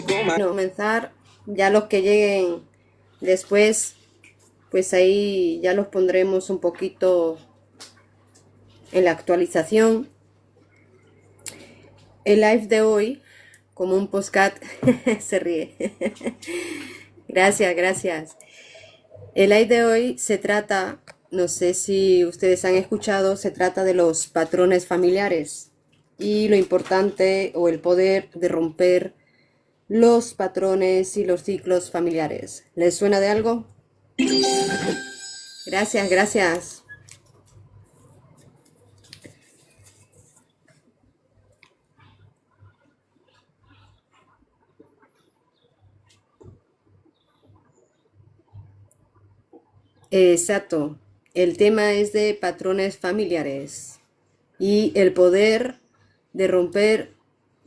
Bueno, comenzar, ya los que lleguen después, pues ahí ya los pondremos un poquito en la actualización. El live de hoy, como un postcat, se ríe. Gracias, gracias. El live de hoy se trata, no sé si ustedes han escuchado, se trata de los patrones familiares y lo importante o el poder de romper los patrones y los ciclos familiares. ¿Les suena de algo? Gracias, gracias. Exacto. El tema es de patrones familiares y el poder de romper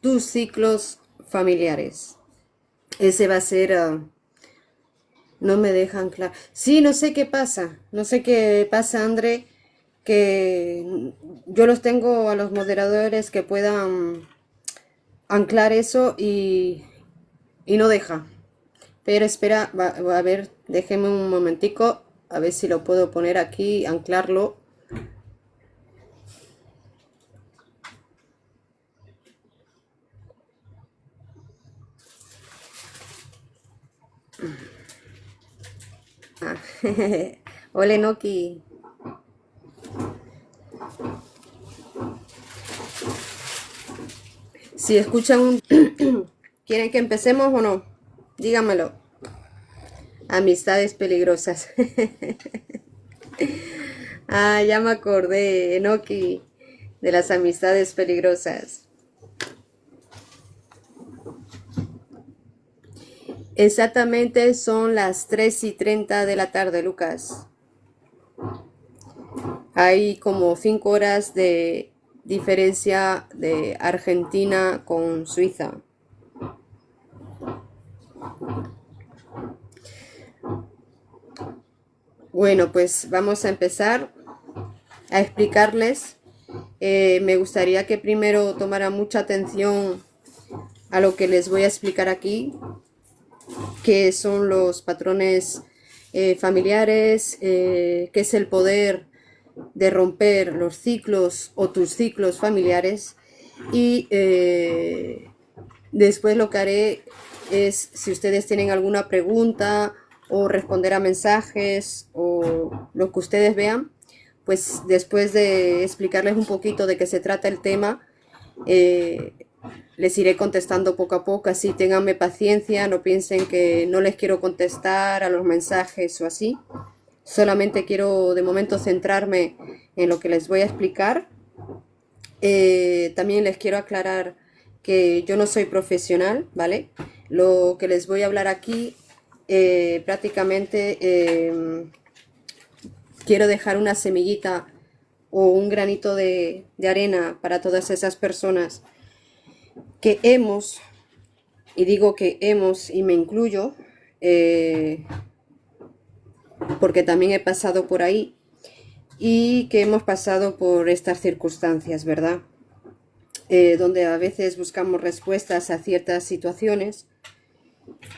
tus ciclos familiares. Ese va a ser... no me dejan claro. Sí, no sé qué pasa. No sé qué pasa, André, que yo los tengo a los moderadores que puedan anclar eso y no deja. Pero espera, va a ver, déjeme un momentico, a ver si lo puedo poner aquí, anclarlo. Ah, Ole Noki. Si escuchan un... ¿Quieren que empecemos o no? Díganmelo. Amistades peligrosas. Ah, ya me acordé, Enoki, de las amistades peligrosas. Exactamente son las 3:30 de la tarde, Lucas. Hay como 5 horas de diferencia de Argentina con Suiza. Bueno, pues vamos a empezar a explicarles. Me gustaría que primero tomaran mucha atención a lo que les voy a explicar aquí, que son los patrones familiares, qué es el poder de romper los ciclos o tus ciclos familiares y después lo que haré es, si ustedes tienen alguna pregunta o responder a mensajes o lo que ustedes vean, pues después de explicarles un poquito de qué se trata el tema, les iré contestando poco a poco, así ténganme paciencia, no piensen que no les quiero contestar a los mensajes o así. Solamente quiero de momento centrarme en lo que les voy a explicar. También les quiero aclarar que yo no soy profesional, ¿vale? Lo que les voy a hablar aquí prácticamente quiero dejar una semillita o un granito de arena para todas esas personas que hemos, y digo que hemos y me incluyo, porque también he pasado por ahí y que hemos pasado por estas circunstancias, ¿verdad? Donde a veces buscamos respuestas a ciertas situaciones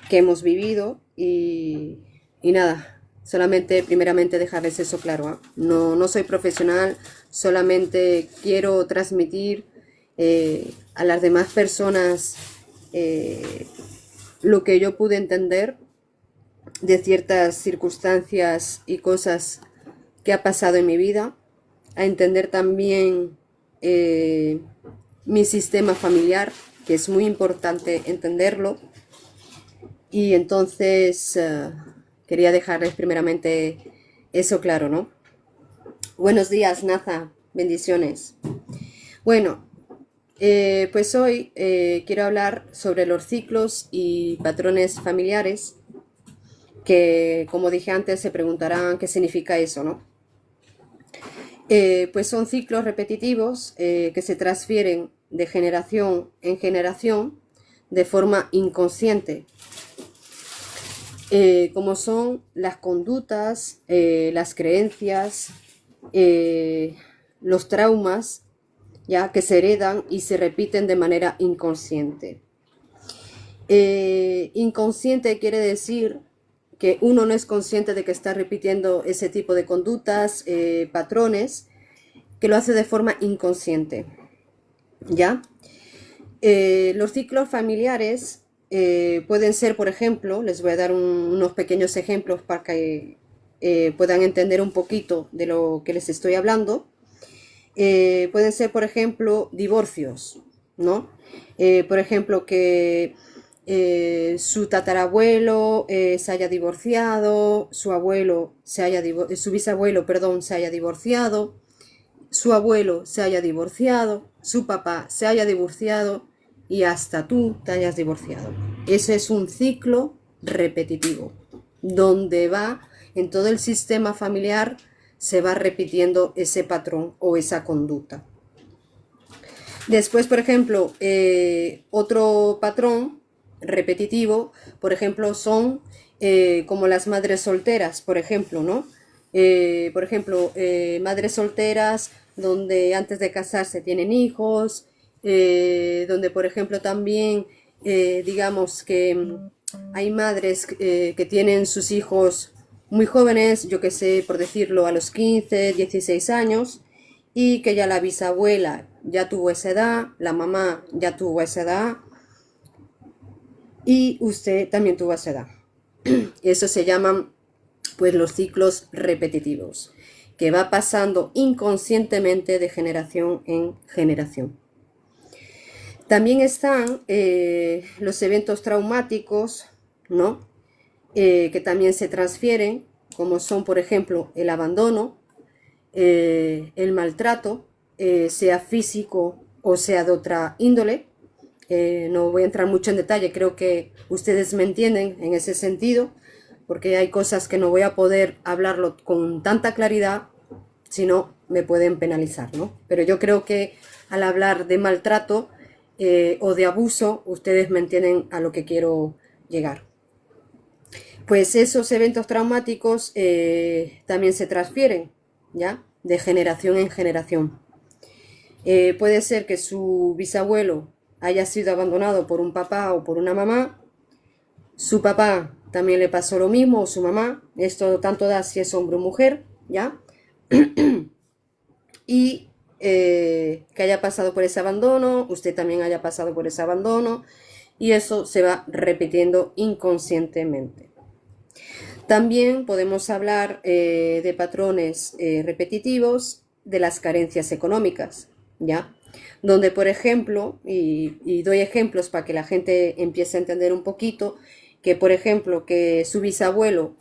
que hemos vivido y nada, solamente primeramente dejarles eso claro, ¿eh? No soy profesional, solamente quiero transmitir a las demás personas lo que yo pude entender de ciertas circunstancias y cosas que ha pasado en mi vida, a entender también mi sistema familiar, que es muy importante entenderlo. Y entonces quería dejarles primeramente eso claro, ¿no? Buenos días, Naza, bendiciones. Bueno, pues hoy quiero hablar sobre los ciclos y patrones familiares, que como dije antes se preguntarán qué significa eso, ¿no? Pues son ciclos repetitivos que se transfieren de generación en generación de forma inconsciente, como son las conductas, las creencias, los traumas, ya que se heredan y se repiten de manera inconsciente. Inconsciente quiere decir que uno no es consciente de que está repitiendo ese tipo de conductas, patrones, que lo hace de forma inconsciente, ¿ya? Los ciclos familiares pueden ser, por ejemplo, les voy a dar unos pequeños ejemplos para que puedan entender un poquito de lo que les estoy hablando. Pueden ser, por ejemplo, divorcios, ¿no? Por ejemplo, que su tatarabuelo se haya divorciado, su bisabuelo, perdón, se haya divorciado, su abuelo se haya divorciado, su papá se haya divorciado y hasta tú te hayas divorciado. Ese es un ciclo repetitivo, donde va en todo el sistema familiar, se va repitiendo ese patrón o esa conducta. Después, por ejemplo, otro patrón repetitivo, por ejemplo, son como las madres solteras, por ejemplo, ¿no? Madres solteras donde antes de casarse tienen hijos, donde, por ejemplo, también, digamos que hay madres que tienen sus hijos muy jóvenes, yo que sé, por decirlo, a los 15, 16 años, y que ya la bisabuela ya tuvo esa edad, la mamá ya tuvo esa edad, y usted también tuvo esa edad. Eso se llaman, pues, los ciclos repetitivos, que va pasando inconscientemente de generación en generación. También están los eventos traumáticos, ¿no? Que también se transfieren, como son, por ejemplo, el abandono, el maltrato, sea físico o sea de otra índole. No voy a entrar mucho en detalle, creo que ustedes me entienden en ese sentido, porque hay cosas que no voy a poder hablarlo con tanta claridad, si no me pueden penalizar, ¿no? Pero yo creo que al hablar de maltrato o de abuso, ustedes me entienden a lo que quiero llegar. Pues esos eventos traumáticos también se transfieren, ¿ya? De generación en generación. Puede ser que su bisabuelo haya sido abandonado por un papá o por una mamá, su papá también le pasó lo mismo, o su mamá, esto tanto da si es hombre o mujer, ¿ya? Y que haya pasado por ese abandono, usted también haya pasado por ese abandono, y eso se va repitiendo inconscientemente. También podemos hablar de patrones repetitivos de las carencias económicas, ¿ya? Donde, por ejemplo, y doy ejemplos para que la gente empiece a entender un poquito, que por ejemplo, que su bisabuelo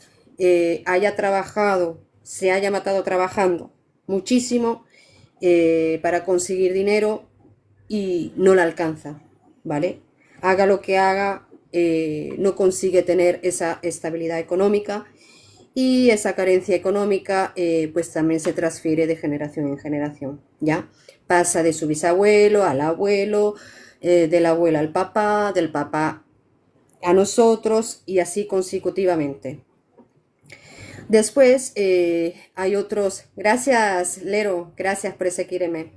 haya trabajado, se haya matado trabajando muchísimo para conseguir dinero y no la alcanza, ¿vale? Haga lo que haga, no consigue tener esa estabilidad económica y esa carencia económica pues también se transfiere de generación en generación, ¿ya? Pasa de su bisabuelo al abuelo, del abuelo al papá, del papá a nosotros y así consecutivamente. Después hay otros, gracias Lero, gracias por seguirme.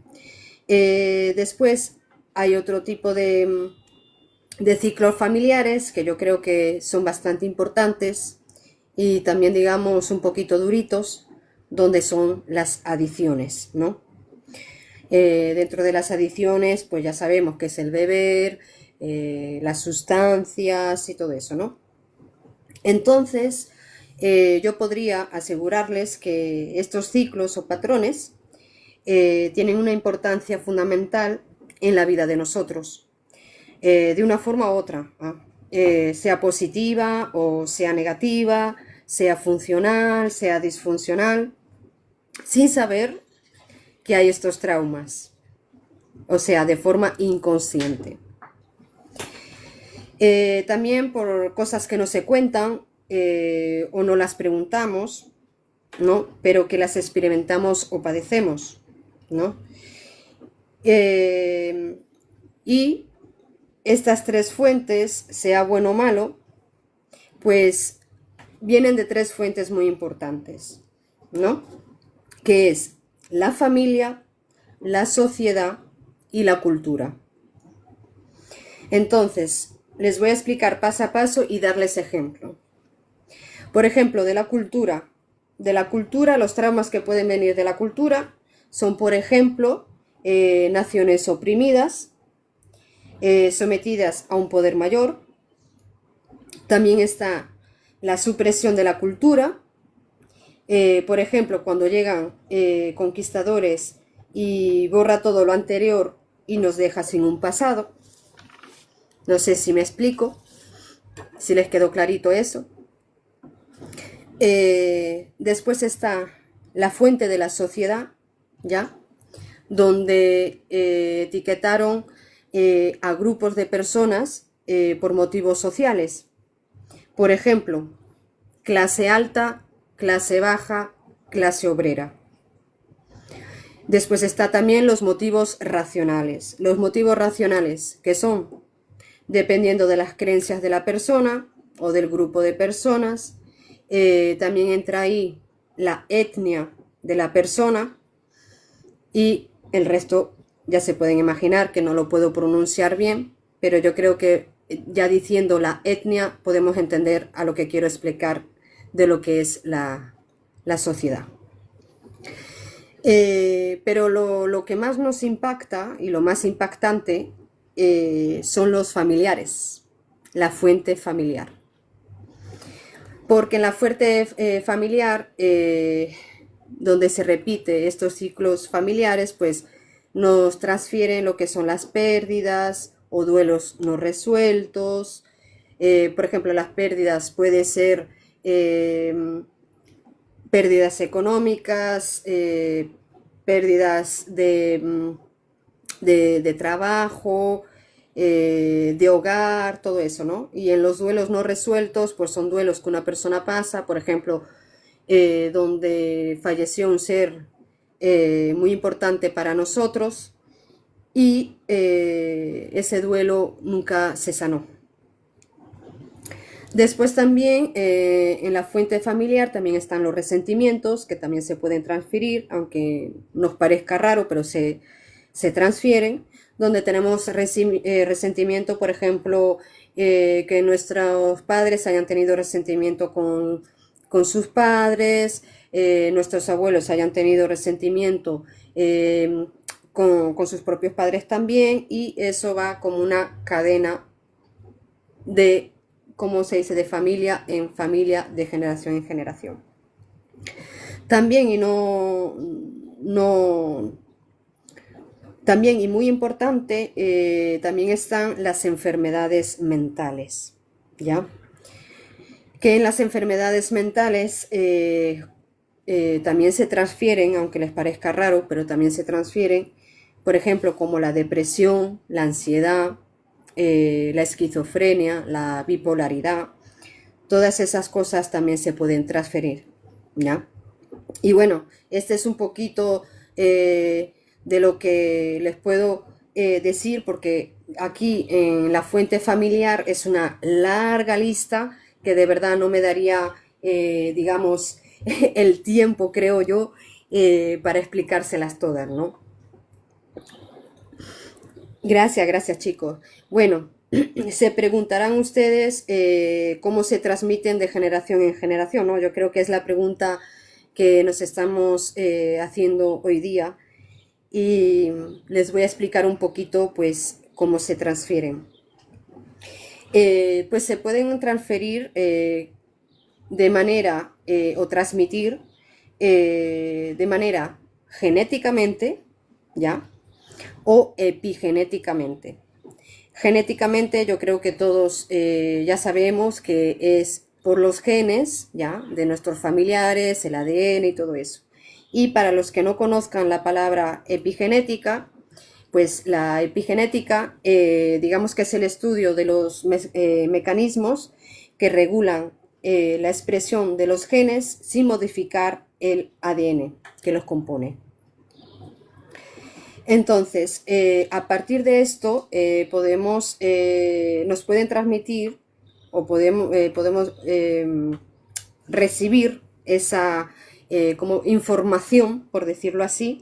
Después hay otro tipo de ciclos familiares que yo creo que son bastante importantes y también, digamos, un poquito duritos, donde son las adicciones, ¿no? Dentro de las adicciones, pues ya sabemos que es el beber, las sustancias y todo eso, ¿no? Entonces, yo podría asegurarles que estos ciclos o patrones tienen una importancia fundamental en la vida de nosotros, de una forma u otra, sea positiva o sea negativa, sea funcional, sea disfuncional, sin saber que hay estos traumas, o sea, de forma inconsciente. También por cosas que no se cuentan o no las preguntamos, ¿no? Pero que las experimentamos o padecemos, ¿no? Y estas tres fuentes, sea bueno o malo, pues vienen de tres fuentes muy importantes, ¿no? Que es la familia, la sociedad y la cultura. Entonces, les voy a explicar paso a paso y darles ejemplo. Por ejemplo, de la cultura. De la cultura, los traumas que pueden venir de la cultura son, por ejemplo, naciones oprimidas, sometidas a un poder mayor. También está la supresión de la cultura. Por ejemplo, cuando llegan conquistadores y borra todo lo anterior y nos deja sin un pasado. No sé si me explico, si les quedó clarito eso. Después está la fuente de la sociedad, ¿ya? Donde etiquetaron a grupos de personas por motivos sociales. Por ejemplo, clase alta, clase baja, clase obrera. Después está también los motivos racionales. Los motivos racionales, que son, dependiendo de las creencias de la persona o del grupo de personas, también entra ahí la etnia de la persona y el resto ya se pueden imaginar que no lo puedo pronunciar bien, pero yo creo que ya diciendo la etnia podemos entender a lo que quiero explicar de lo que es la sociedad. Pero lo que más nos impacta y lo más impactante son los familiares, la fuente familiar. Porque en la fuente familiar, donde se repite estos ciclos familiares, pues nos transfieren lo que son las pérdidas o duelos no resueltos. Por ejemplo, las pérdidas puede ser pérdidas económicas, pérdidas de trabajo, de hogar, todo eso, ¿no? Y en los duelos no resueltos, pues son duelos que una persona pasa, por ejemplo, donde falleció un ser muy importante para nosotros y ese duelo nunca se sanó. Después también en la fuente familiar también están los resentimientos que también se pueden transferir, aunque nos parezca raro, pero se transfieren, donde tenemos resentimiento, por ejemplo, que nuestros padres hayan tenido resentimiento con sus padres, nuestros abuelos hayan tenido resentimiento con sus propios padres también, y eso va como una cadena de, ¿cómo se dice?, de familia en familia, de generación en generación. También, también, y muy importante, también están las enfermedades mentales, ¿ya? Que en las enfermedades mentales también se transfieren, aunque les parezca raro, pero también se transfieren, por ejemplo, como la depresión, la ansiedad, la esquizofrenia, la bipolaridad. Todas esas cosas también se pueden transferir, ¿ya? Y bueno, este es un poquito de lo que les puedo decir, porque aquí en la fuente familiar es una larga lista que de verdad no me daría, digamos, el tiempo, creo yo, para explicárselas todas, ¿no? Gracias chicos. Bueno, se preguntarán ustedes cómo se transmiten de generación en generación, ¿no? Yo creo que es la pregunta que nos estamos haciendo hoy día y les voy a explicar un poquito pues cómo se transfieren. Pues se pueden transferir de manera o transmitir de manera genéticamente, ¿ya? O epigenéticamente. Genéticamente yo creo que todos ya sabemos que es por los genes, ¿ya?, de nuestros familiares, el ADN y todo eso. Y para los que no conozcan la palabra epigenética, pues la epigenética, digamos que es el estudio de los mecanismos que regulan la expresión de los genes sin modificar el ADN que los compone. Entonces, a partir de esto, nos pueden transmitir o podemos recibir esa como información, por decirlo así,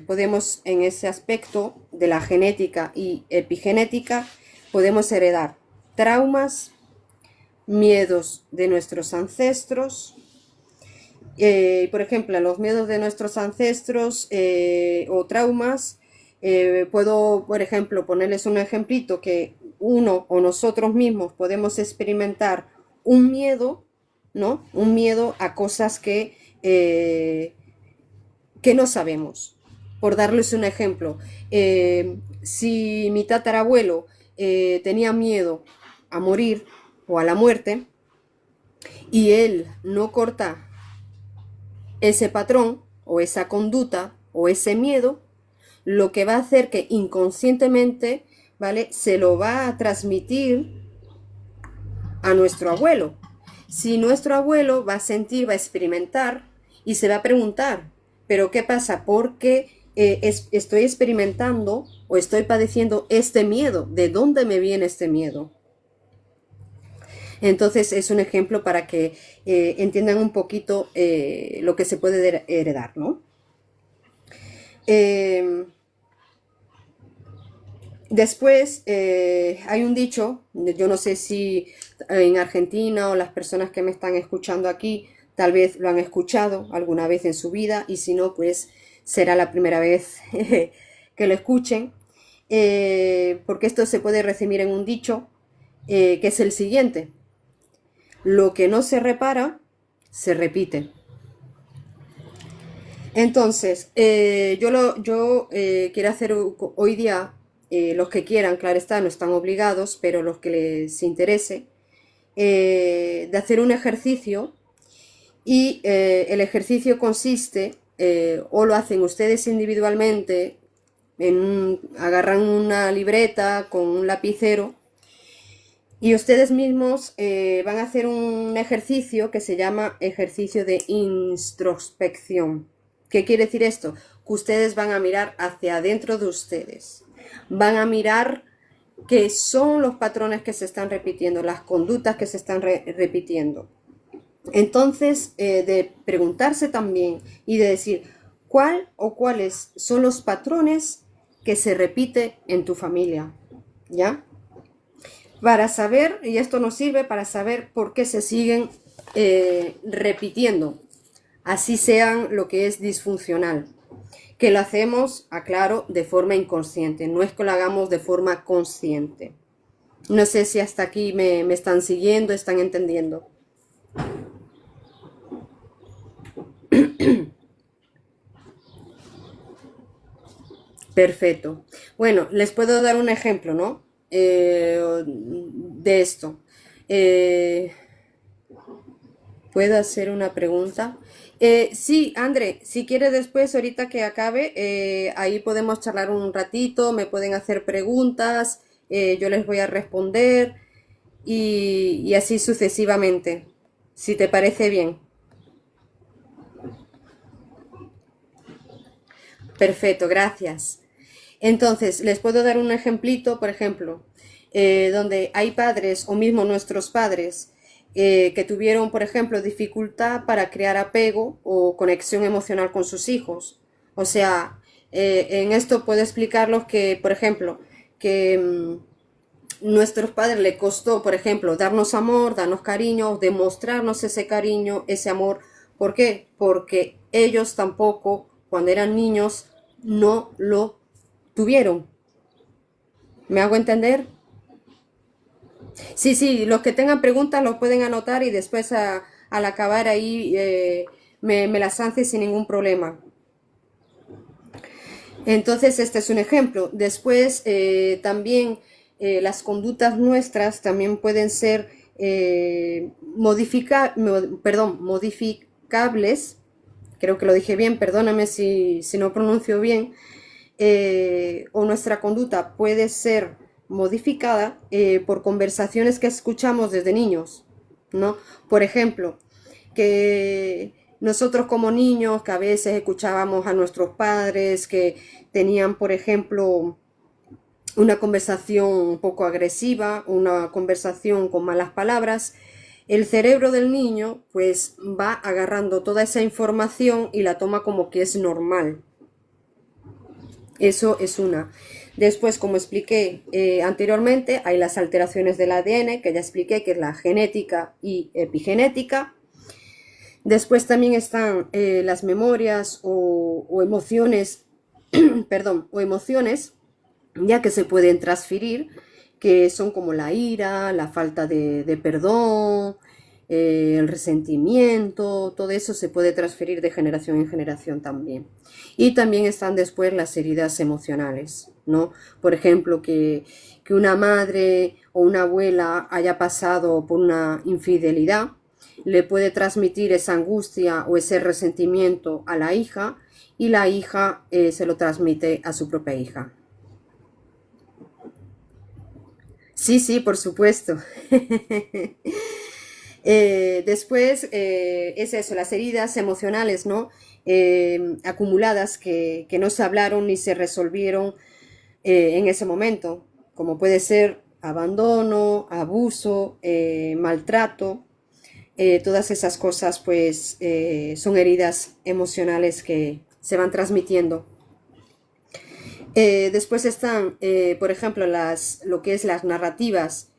podemos en ese aspecto de la genética y epigenética, podemos heredar traumas, miedos de nuestros ancestros. Por ejemplo, los miedos de nuestros ancestros o traumas, puedo, por ejemplo, ponerles un ejemplito que uno o nosotros mismos podemos experimentar un miedo, ¿no? Un miedo a cosas que no sabemos. Por darles un ejemplo, si mi tatarabuelo tenía miedo a morir o a la muerte y él no corta ese patrón o esa conducta o ese miedo, lo que va a hacer que inconscientemente, ¿vale? Se lo va a transmitir a nuestro abuelo. Si nuestro abuelo va a sentir, va a experimentar y se va a preguntar, ¿pero qué pasa? ¿Por qué estoy experimentando o estoy padeciendo este miedo? ¿De dónde me viene este miedo? Entonces es un ejemplo para que entiendan un poquito lo que se puede heredar, ¿no? Después hay un dicho, yo no sé si en Argentina o las personas que me están escuchando aquí tal vez lo han escuchado alguna vez en su vida y si no, pues será la primera vez que lo escuchen, porque esto se puede resumir en un dicho que es el siguiente: lo que no se repara, se repite. Entonces, yo quiero hacer hoy día, los que quieran, claro está, no están obligados, pero los que les interese, de hacer un ejercicio y el ejercicio consiste, o lo hacen ustedes individualmente, agarran una libreta con un lapicero y ustedes mismos van a hacer un ejercicio que se llama ejercicio de introspección. ¿Qué quiere decir esto? Que ustedes van a mirar hacia adentro de ustedes. Van a mirar qué son los patrones que se están repitiendo, las conductas que se están repitiendo. Entonces, de preguntarse también y de decir cuál o cuáles son los patrones que se repite en tu familia, ¿ya? Para saber, y esto nos sirve para saber por qué se siguen repitiendo, así sean lo que es disfuncional, que lo hacemos, aclaro, de forma inconsciente, no es que lo hagamos de forma consciente. No sé si hasta aquí me están siguiendo, están entendiendo. Perfecto. Bueno, les puedo dar un ejemplo, ¿no? De esto. Eh, ¿Puedo hacer una pregunta? Sí, André, si quieres después, ahorita que acabe, ahí podemos charlar un ratito, me pueden hacer preguntas, yo les voy a responder y así sucesivamente, si te parece bien. Perfecto, gracias. Entonces, les puedo dar un ejemplito, por ejemplo, donde hay padres o mismo nuestros padres que tuvieron, por ejemplo, dificultad para crear apego o conexión emocional con sus hijos. O sea, en esto puedo explicarlos que, por ejemplo, que nuestros padres le costó, por ejemplo, darnos amor, darnos cariño, demostrarnos ese cariño, ese amor. ¿Por qué? Porque ellos tampoco, cuando eran niños, no lo tuvieron. ¿Me hago entender? Sí, sí, los que tengan preguntas los pueden anotar y después al acabar ahí me las hacen sin ningún problema. Entonces, este es un ejemplo. Después, también las conductas nuestras también pueden ser modificables. Creo que lo dije bien, perdóname si no pronuncio bien. O nuestra conducta puede ser modificada por conversaciones que escuchamos desde niños, ¿no? Por ejemplo, que nosotros como niños, que a veces escuchábamos a nuestros padres que tenían, por ejemplo, una conversación un poco agresiva, una conversación con malas palabras, el cerebro del niño pues va agarrando toda esa información y la toma como que es normal. Eso es una. Después, como expliqué anteriormente, hay las alteraciones del ADN, que ya expliqué, que es la genética y epigenética. Después también están las memorias o emociones, perdón, o emociones, ya que se pueden transferir, que son como la ira, la falta de perdón, el resentimiento, todo eso se puede transferir de generación en generación también. Y también están después las heridas emocionales, ¿no? Por ejemplo, que una madre o una abuela haya pasado por una infidelidad, le puede transmitir esa angustia o ese resentimiento a la hija y la hija se lo transmite a su propia hija. Sí, sí, por supuesto. Después es eso, las heridas emocionales, ¿no? Acumuladas que no se hablaron ni se resolvieron en ese momento, como puede ser abandono, abuso, maltrato. Todas esas cosas pues son heridas emocionales que se van transmitiendo. Después están, por ejemplo, lo que es las narrativas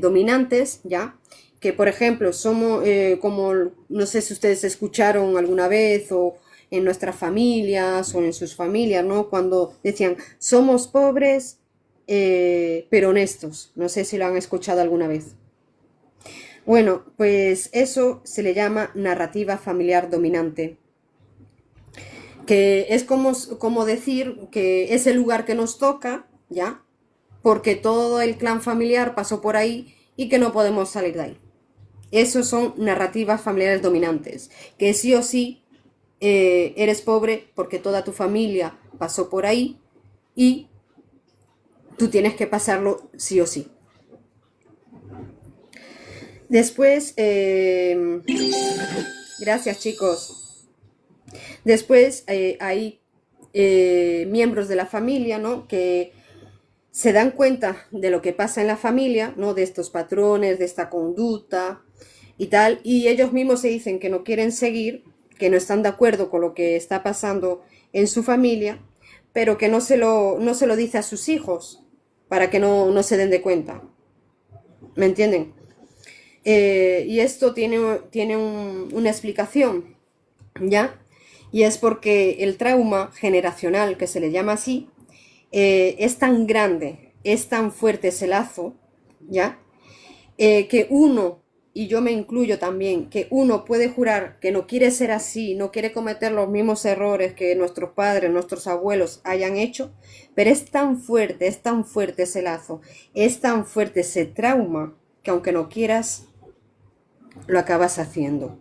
dominantes, ¿ya? Que, por ejemplo, somos como, no sé si ustedes escucharon alguna vez o en nuestras familias o en sus familias, ¿no? Cuando decían, somos pobres, pero honestos. No sé si lo han escuchado alguna vez. Bueno, pues eso se le llama narrativa familiar dominante, que es como decir que es el lugar que nos toca, ¿ya? Porque todo el clan familiar pasó por ahí y que no podemos salir de ahí. Esos son narrativas familiares dominantes, que sí o sí eres pobre porque toda tu familia pasó por ahí y tú tienes que pasarlo sí o sí. Después, gracias chicos. Después hay miembros de la familia, ¿no? Que se dan cuenta de lo que pasa en la familia, ¿no? De estos patrones, de esta conducta y tal, y ellos mismos se dicen que no quieren seguir, que no están de acuerdo con lo que está pasando en su familia, pero que no se lo dice a sus hijos para que no se den de cuenta. ¿Me entienden? Y esto tiene una explicación, ¿ya? Y es porque el trauma generacional, que se le llama así, es tan grande, es tan fuerte ese lazo, ¿ya? Que uno, y yo me incluyo también, que uno puede jurar que no quiere ser así, no quiere cometer los mismos errores que nuestros padres, nuestros abuelos hayan hecho, pero es tan fuerte ese lazo, es tan fuerte ese trauma, que aunque no quieras, lo acabas haciendo.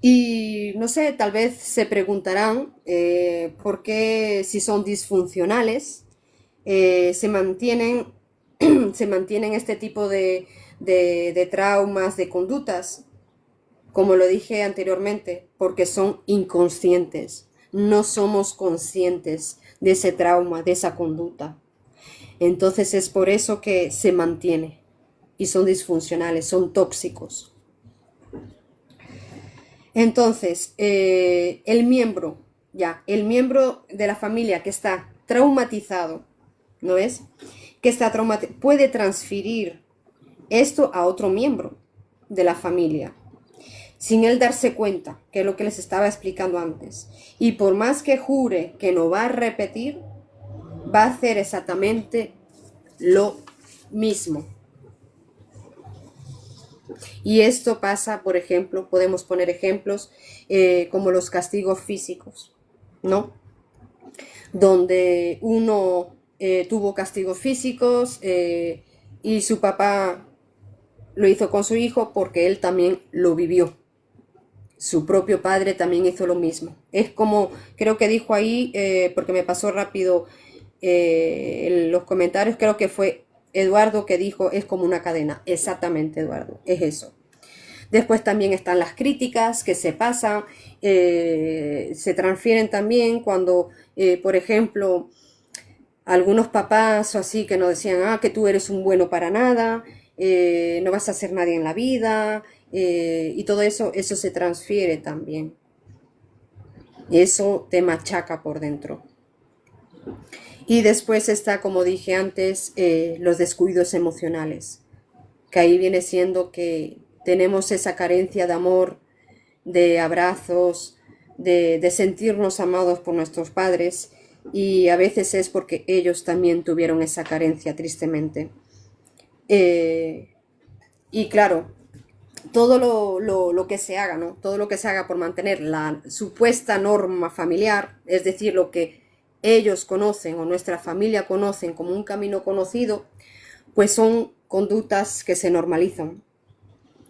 Y no sé, tal vez se preguntarán por qué si son disfuncionales se mantienen, se mantienen este tipo de traumas, de conductas, como lo dije anteriormente, porque son inconscientes. No somos conscientes de ese trauma, de esa conducta. Entonces es por eso que se mantiene y son disfuncionales, son tóxicos. Entonces, el miembro de la familia que está traumatizado, ¿no es? Que está traumatizado, puede transferir esto a otro miembro de la familia, sin él darse cuenta, que es lo que les estaba explicando antes. Y por más que jure que no va a repetir, va a hacer exactamente lo mismo. Y esto pasa, por ejemplo, podemos poner ejemplos como los castigos físicos, ¿no? Donde uno tuvo castigos físicos y su papá lo hizo con su hijo porque él también lo vivió. Su propio padre también hizo lo mismo. Es como, creo que dijo ahí, porque me pasó rápido en los comentarios, creo que fue Eduardo que dijo, es como una cadena. Exactamente, Eduardo, es eso. Después también están las críticas que se pasan, se transfieren también cuando, por ejemplo, algunos papás o así que nos decían, que tú eres un bueno para nada, no vas a ser nadie en la vida, y todo eso, eso se transfiere también. Eso te machaca por dentro. Y después está, como dije antes, los descuidos emocionales, que ahí viene siendo que tenemos esa carencia de amor, de abrazos, de sentirnos amados por nuestros padres, y a veces es porque ellos también tuvieron esa carencia, tristemente. Y claro, todo lo que se haga, ¿no? Todo lo que se haga por mantener la supuesta norma familiar, es decir, lo que ellos conocen o nuestra familia conocen como un camino conocido, pues son conductas que se normalizan,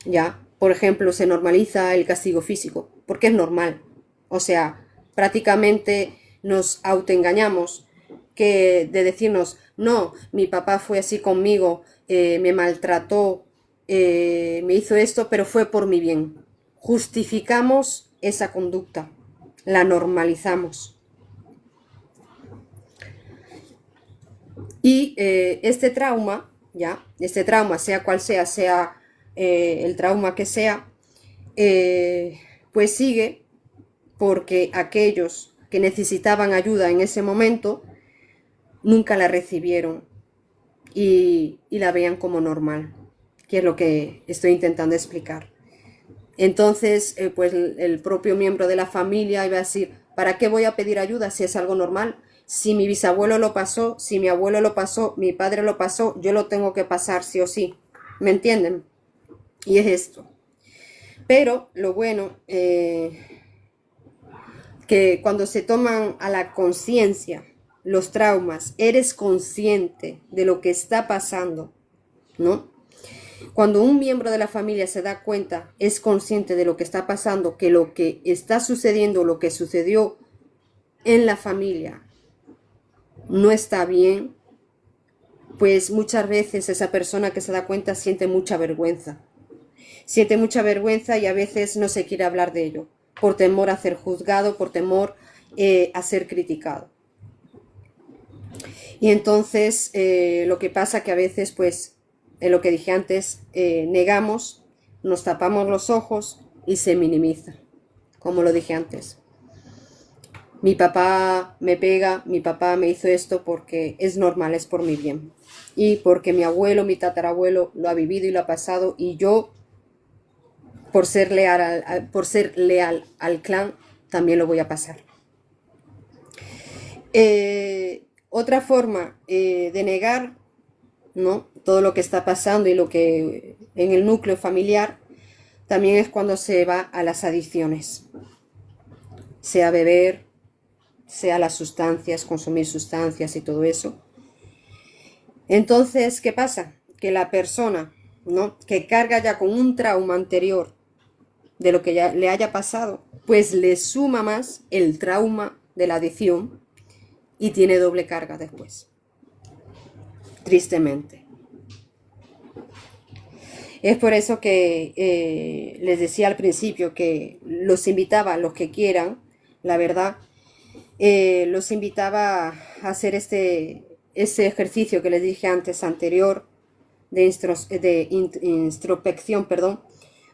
¿ya? Por ejemplo, se normaliza el castigo físico, porque es normal. O sea, prácticamente nos autoengañamos que de decirnos, no, mi papá fue así conmigo, me maltrató, me hizo esto, pero fue por mi bien. Justificamos esa conducta, la normalizamos. Y este trauma, ya, este trauma, sea cual sea, sea el trauma que sea, pues sigue porque aquellos que necesitaban ayuda en ese momento nunca la recibieron y la veían como normal, que es lo que estoy intentando explicar. Entonces, pues el propio miembro de la familia iba a decir, ¿para qué voy a pedir ayuda si es algo normal? Si mi bisabuelo lo pasó, si mi abuelo lo pasó, mi padre lo pasó, yo lo tengo que pasar sí o sí. ¿Me entienden? Y es esto. Pero lo bueno, que cuando se toman a la conciencia los traumas, eres consciente de lo que está pasando, ¿no? Cuando un miembro de la familia se da cuenta, es consciente de lo que está pasando, que lo que está sucediendo, lo que sucedió en la familia no está bien, pues muchas veces esa persona que se da cuenta siente mucha vergüenza. Siente mucha vergüenza y a veces no se quiere hablar de ello, por temor a ser juzgado, por temor a ser criticado. Y entonces lo que pasa que a veces, pues, lo que dije antes, negamos, nos tapamos los ojos y se minimiza, como lo dije antes. Mi papá me pega, mi papá me hizo esto porque es normal, es por mi bien. Y porque mi abuelo, mi tatarabuelo lo ha vivido y lo ha pasado, y yo, por ser leal al clan, también lo voy a pasar. Otra forma de negar, ¿no?, todo lo que está pasando y lo que en el núcleo familiar, también es cuando se va a las adicciones, sea beber, sea las sustancias, consumir sustancias y todo eso. Entonces, ¿qué pasa? Que la persona, ¿no?, que carga ya con un trauma anterior de lo que ya le haya pasado, pues le suma más el trauma de la adicción y tiene doble carga después, tristemente. Es por eso que les decía al principio que los invitaba a los que quieran, la verdad, los invitaba a hacer ese ejercicio que les dije antes, anterior, de introspección, perdón,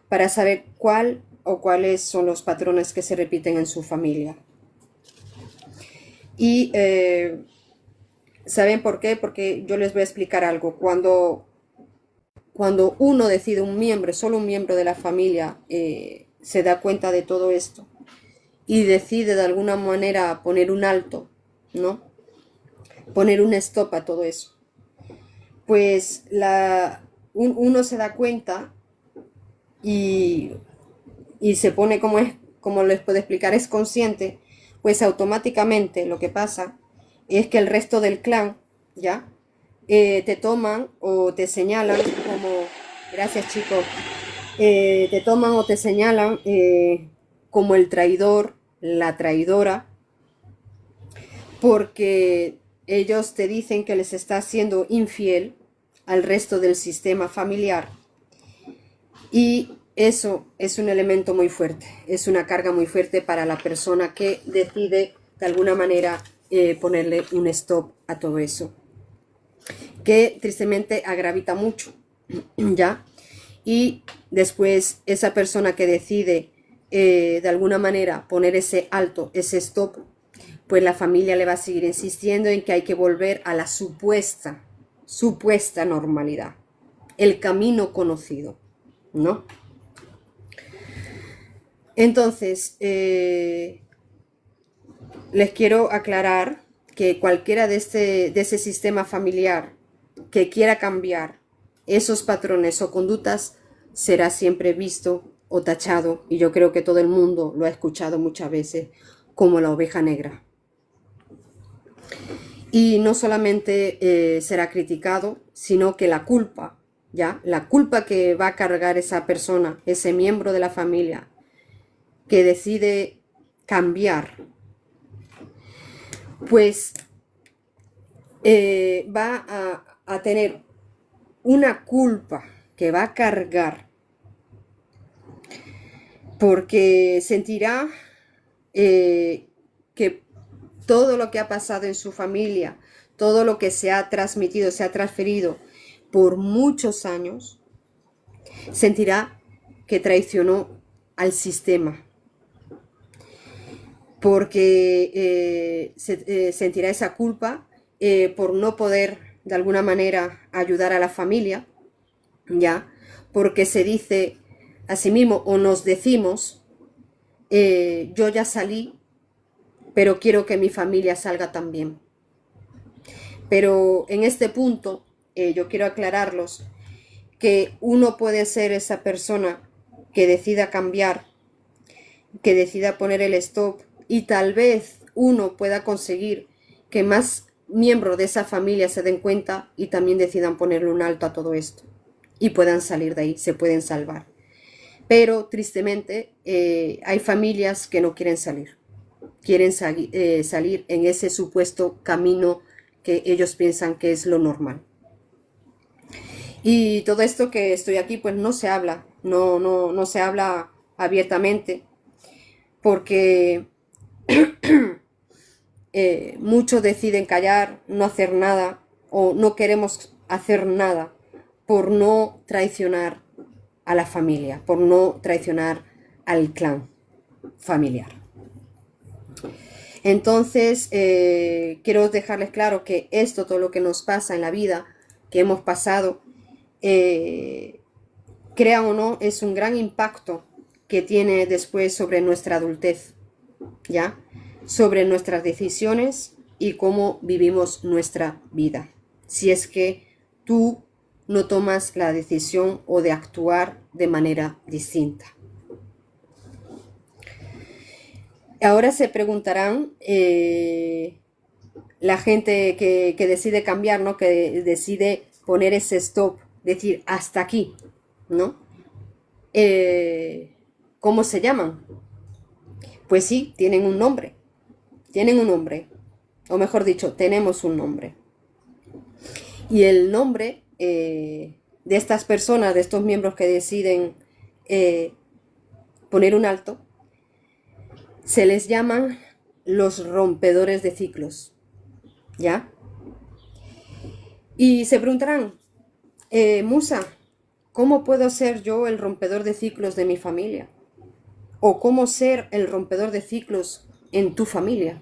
para saber cuál o cuáles son los patrones que se repiten en su familia. Y ¿saben por qué? Porque yo les voy a explicar algo. Cuando uno decide, un miembro, solo un miembro de la familia, se da cuenta de todo esto y decide de alguna manera poner un alto, ¿no?, poner un stop a todo eso, pues uno se da cuenta y se pone, como les puedo explicar, es consciente, pues automáticamente lo que pasa es que el resto del clan, ¿ya?, te toman o te señalan como, gracias chicos, te toman o te señalan como el traidor, la traidora, porque ellos te dicen que les estás siendo infiel al resto del sistema familiar, y eso es un elemento muy fuerte, es una carga muy fuerte para la persona que decide de alguna manera ponerle un stop a todo eso, que tristemente agravita mucho, ¿ya? Y después esa persona que decide de alguna manera poner ese alto, ese stop, pues la familia le va a seguir insistiendo en que hay que volver a la supuesta normalidad, el camino conocido, ¿no? Entonces, les quiero aclarar que cualquiera de ese sistema familiar que quiera cambiar esos patrones o conductas será siempre visto o tachado, y yo creo que todo el mundo lo ha escuchado muchas veces, como la oveja negra. Y no solamente será criticado, sino que la culpa, ¿ya? La culpa que va a cargar esa persona, ese miembro de la familia, que decide cambiar, pues va a tener una culpa que va a cargar, porque sentirá que todo lo que ha pasado en su familia, todo lo que se ha transmitido, se ha transferido por muchos años, sentirá que traicionó al sistema, porque sentirá esa culpa por no poder de alguna manera ayudar a la familia, ya, porque se dice a sí mismo, o nos decimos, yo ya salí, pero quiero que mi familia salga también. Pero en este punto yo quiero aclararlos que uno puede ser esa persona que decida cambiar, que decida poner el stop, y tal vez uno pueda conseguir que más miembros de esa familia se den cuenta y también decidan ponerle un alto a todo esto y puedan salir de ahí, se pueden salvar. Pero tristemente hay familias que no quieren salir, quieren salir en ese supuesto camino que ellos piensan que es lo normal. Y todo esto que estoy aquí pues no se habla, no se habla abiertamente, porque muchos deciden callar, no hacer nada, o no queremos hacer nada por no traicionar a la familia, por no traicionar al clan familiar. Entonces, quiero dejarles claro que esto, todo lo que nos pasa en la vida, que hemos pasado, crean o no, es un gran impacto que tiene después sobre nuestra adultez, ¿ya? Sobre nuestras decisiones y cómo vivimos nuestra vida. Si es que tú no tomas la decisión o de actuar de manera distinta. Ahora se preguntarán la gente que decide cambiar, ¿no? Que decide poner ese stop, decir hasta aquí, ¿no? ¿Cómo se llaman? Pues sí, tienen un nombre, o mejor dicho, tenemos un nombre. Y el nombre de estas personas, de estos miembros que deciden poner un alto, se les llaman los rompedores de ciclos, ¿ya? Y se preguntarán, Musa, ¿cómo puedo ser yo el rompedor de ciclos de mi familia? ¿O cómo ser el rompedor de ciclos en tu familia?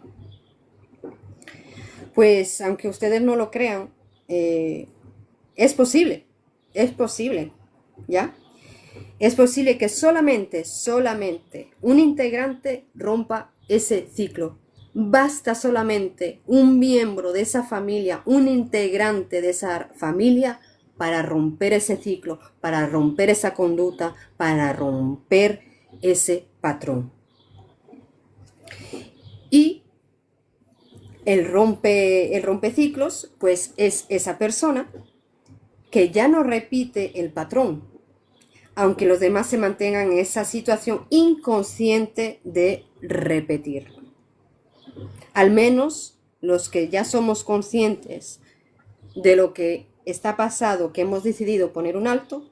Pues aunque ustedes no lo crean, es posible, ¿ya? Es posible que solamente un integrante rompa ese ciclo. Basta solamente un miembro de esa familia, un integrante de esa familia para romper ese ciclo, para romper esa conducta, para romper ese patrón. Y el rompeciclos, pues es esa persona que ya no repite el patrón, aunque los demás se mantengan en esa situación inconsciente de repetirlo. Al menos los que ya somos conscientes de lo que está pasado, que hemos decidido poner un alto,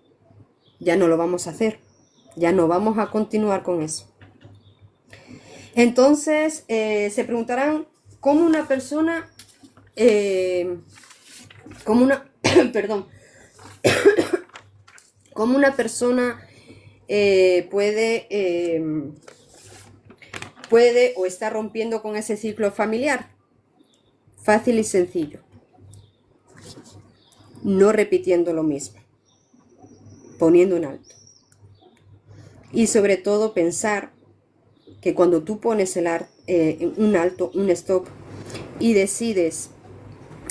ya no lo vamos a hacer, ya no vamos a continuar con eso. Entonces, se preguntarán cómo una persona, perdón, ¿Cómo una persona puede o está rompiendo con ese ciclo familiar? Fácil y sencillo. No repitiendo lo mismo. Poniendo un alto. Y sobre todo pensar que cuando tú pones un alto, un stop, y decides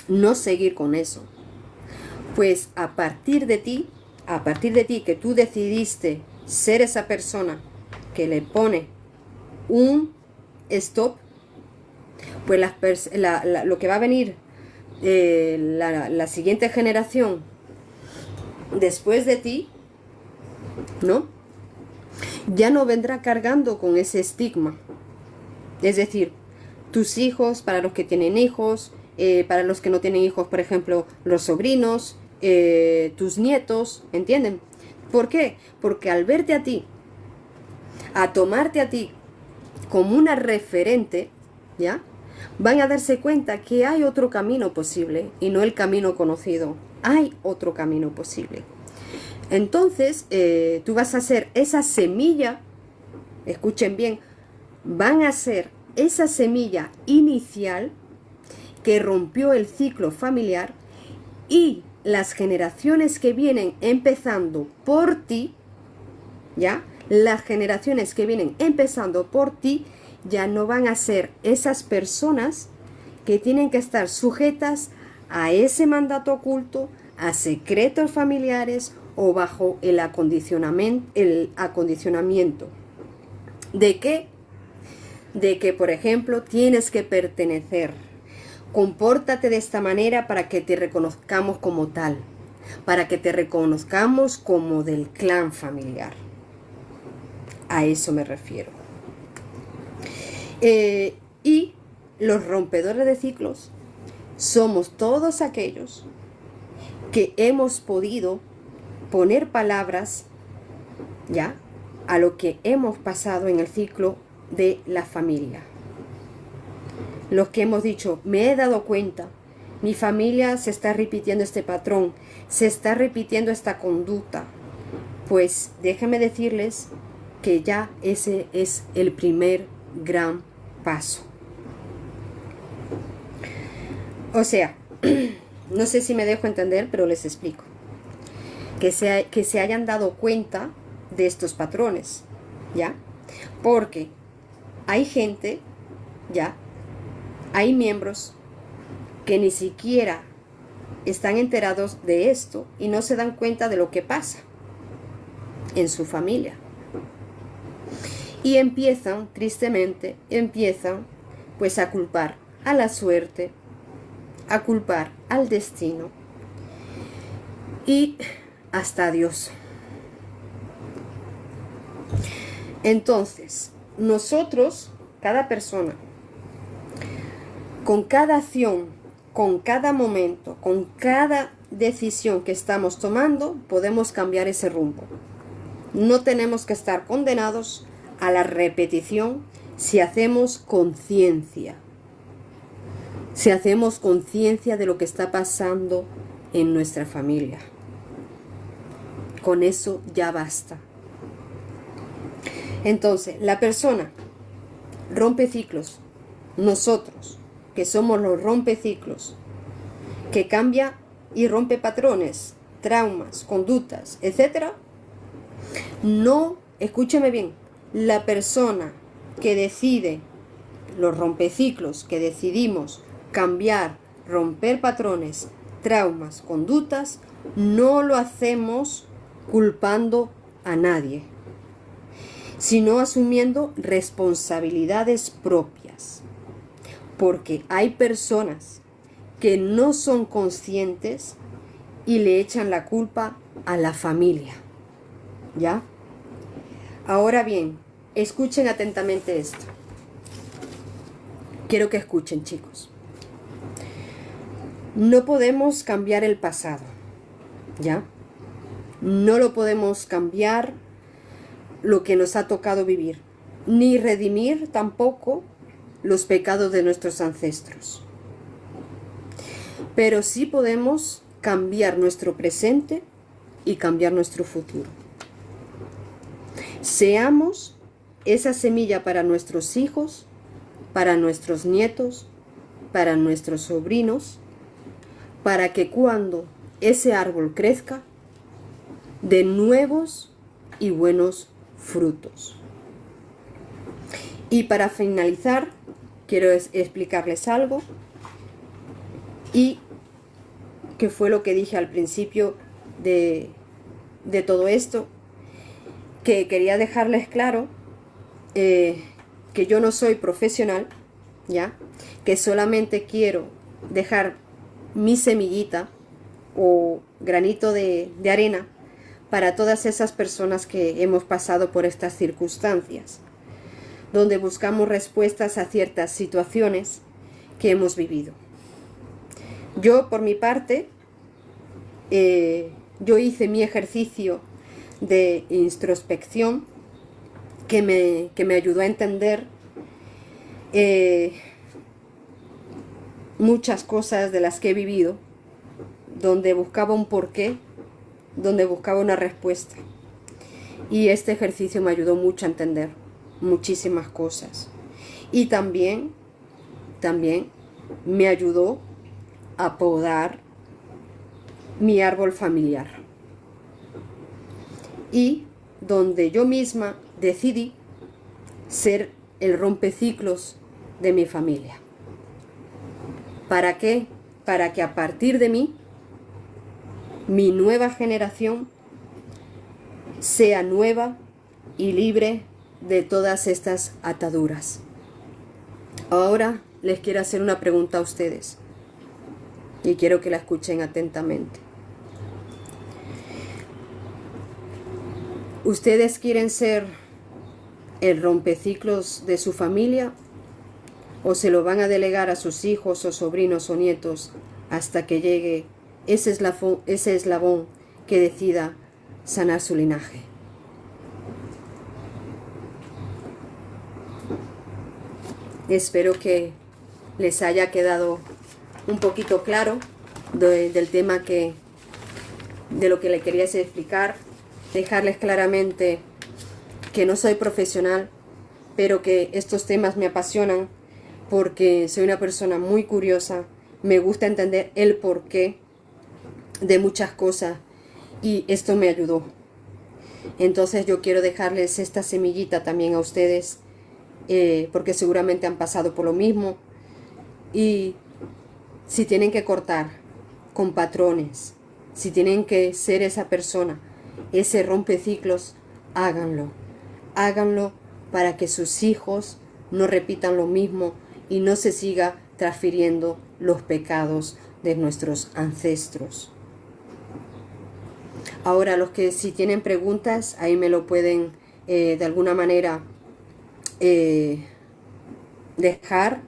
no seguir con eso, pues a partir de ti que tú decidiste ser esa persona que le pone un stop, pues lo que va a venir, la siguiente generación después de ti, ¿no? Ya no vendrá cargando con ese estigma. Es decir, tus hijos, para los que tienen hijos, para los que no tienen hijos, por ejemplo, los sobrinos, tus nietos, ¿entienden? ¿Por qué? Porque al verte a ti, a tomarte a ti como una referente, ¿ya? Van a darse cuenta que hay otro camino posible y no el camino conocido. Hay otro camino posible. Entonces, tú vas a ser esa semilla, escuchen bien, van a ser esa semilla inicial que rompió el ciclo familiar, y las generaciones que vienen empezando por ti, ¿ya? Las generaciones que vienen empezando por ti ya no van a ser esas personas que tienen que estar sujetas a ese mandato oculto, a secretos familiares o bajo el acondicionamiento. ¿De qué? De que, por ejemplo, tienes que pertenecer. Compórtate de esta manera para que te reconozcamos como tal, para que te reconozcamos como del clan familiar. A eso me refiero. Y los rompedores de ciclos somos todos aquellos que hemos podido poner palabras, ¿ya?, a lo que hemos pasado en el ciclo de la familia. Los que hemos dicho, me he dado cuenta, mi familia se está repitiendo este patrón, se está repitiendo esta conducta. Pues déjenme decirles que ya ese es el primer gran paso. O sea, no sé si me dejo entender, pero les explico. Que se hayan dado cuenta de estos patrones, ¿ya? Porque hay gente, ¿ya?, hay miembros que ni siquiera están enterados de esto y no se dan cuenta de lo que pasa en su familia. Y tristemente, pues a culpar a la suerte, a culpar al destino y hasta a Dios. Entonces, nosotros, cada persona, con cada acción, con cada momento, con cada decisión que estamos tomando, podemos cambiar ese rumbo. No tenemos que estar condenados a la repetición si hacemos conciencia. Si hacemos conciencia de lo que está pasando en nuestra familia. Con eso ya basta. Entonces, la persona rompe ciclos. Nosotros, que somos los rompeciclos, que cambia y rompe patrones, traumas, conductas, etc. No, escúcheme bien, la persona que decide, los rompeciclos que decidimos cambiar, romper patrones, traumas, conductas, no lo hacemos culpando a nadie, sino asumiendo responsabilidades propias. Porque hay personas que no son conscientes y le echan la culpa a la familia, ¿ya? Ahora bien, escuchen atentamente esto. Quiero que escuchen, chicos. No podemos cambiar el pasado, ¿ya? No lo podemos cambiar, lo que nos ha tocado vivir, ni redimir tampoco los pecados de nuestros ancestros. Pero sí podemos cambiar nuestro presente y cambiar nuestro futuro. Seamos esa semilla para nuestros hijos, para nuestros nietos, para nuestros sobrinos, para que cuando ese árbol crezca, dé nuevos y buenos frutos. Y para finalizar, quiero explicarles algo, y que fue lo que dije al principio de todo esto, que quería dejarles claro que yo no soy profesional, ¿ya? Que solamente quiero dejar mi semillita o granito de arena para todas esas personas que hemos pasado por estas circunstancias, donde buscamos respuestas a ciertas situaciones que hemos vivido. Yo, por mi parte, yo hice mi ejercicio de introspección que me ayudó a entender muchas cosas de las que he vivido, donde buscaba un porqué, donde buscaba una respuesta. Y este ejercicio me ayudó mucho a entender muchísimas cosas. Y también me ayudó a podar mi árbol familiar. Y donde yo misma decidí ser el rompeciclos de mi familia. ¿Para qué? Para que a partir de mí, mi nueva generación sea nueva y libre de todas estas ataduras. Ahora les quiero hacer una pregunta a ustedes y quiero que la escuchen atentamente. ¿Ustedes quieren ser el rompeciclos de su familia o se lo van a delegar a sus hijos o sobrinos o nietos hasta que llegue ese eslabón que decida sanar su linaje? Espero que les haya quedado un poquito claro del tema de lo que le quería explicar, dejarles claramente que no soy profesional, pero que estos temas me apasionan porque soy una persona muy curiosa, me gusta entender el porqué de muchas cosas y esto me ayudó. Entonces yo quiero dejarles esta semillita también a ustedes, porque seguramente han pasado por lo mismo, y si tienen que cortar con patrones, si tienen que ser esa persona, ese rompeciclos, háganlo para que sus hijos no repitan lo mismo y no se siga transfiriendo los pecados de nuestros ancestros. Ahora, los que si tienen preguntas, ahí me lo pueden de alguna manera dejar.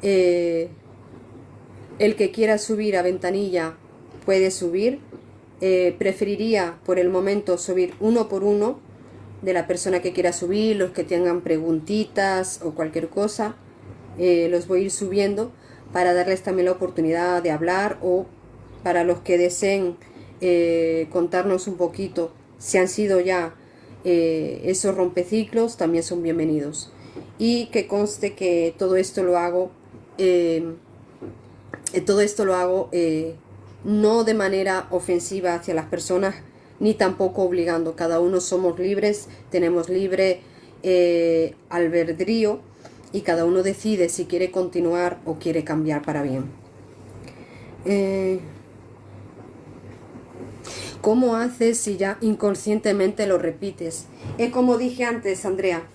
El que quiera subir a ventanilla puede subir. Preferiría por el momento subir uno por uno de la persona que quiera subir. Los que tengan preguntitas o cualquier cosa, los voy a ir subiendo para darles también la oportunidad de hablar, o para los que deseen contarnos un poquito si han sido ya esos rompeciclos, también son bienvenidos. Y que conste que todo esto lo hago no de manera ofensiva hacia las personas, ni tampoco obligando. Cada uno somos libres, tenemos libre albedrío, y cada uno decide si quiere continuar o quiere cambiar para bien. ¿Cómo haces si ya inconscientemente lo repites? Es como dije antes, Andrea.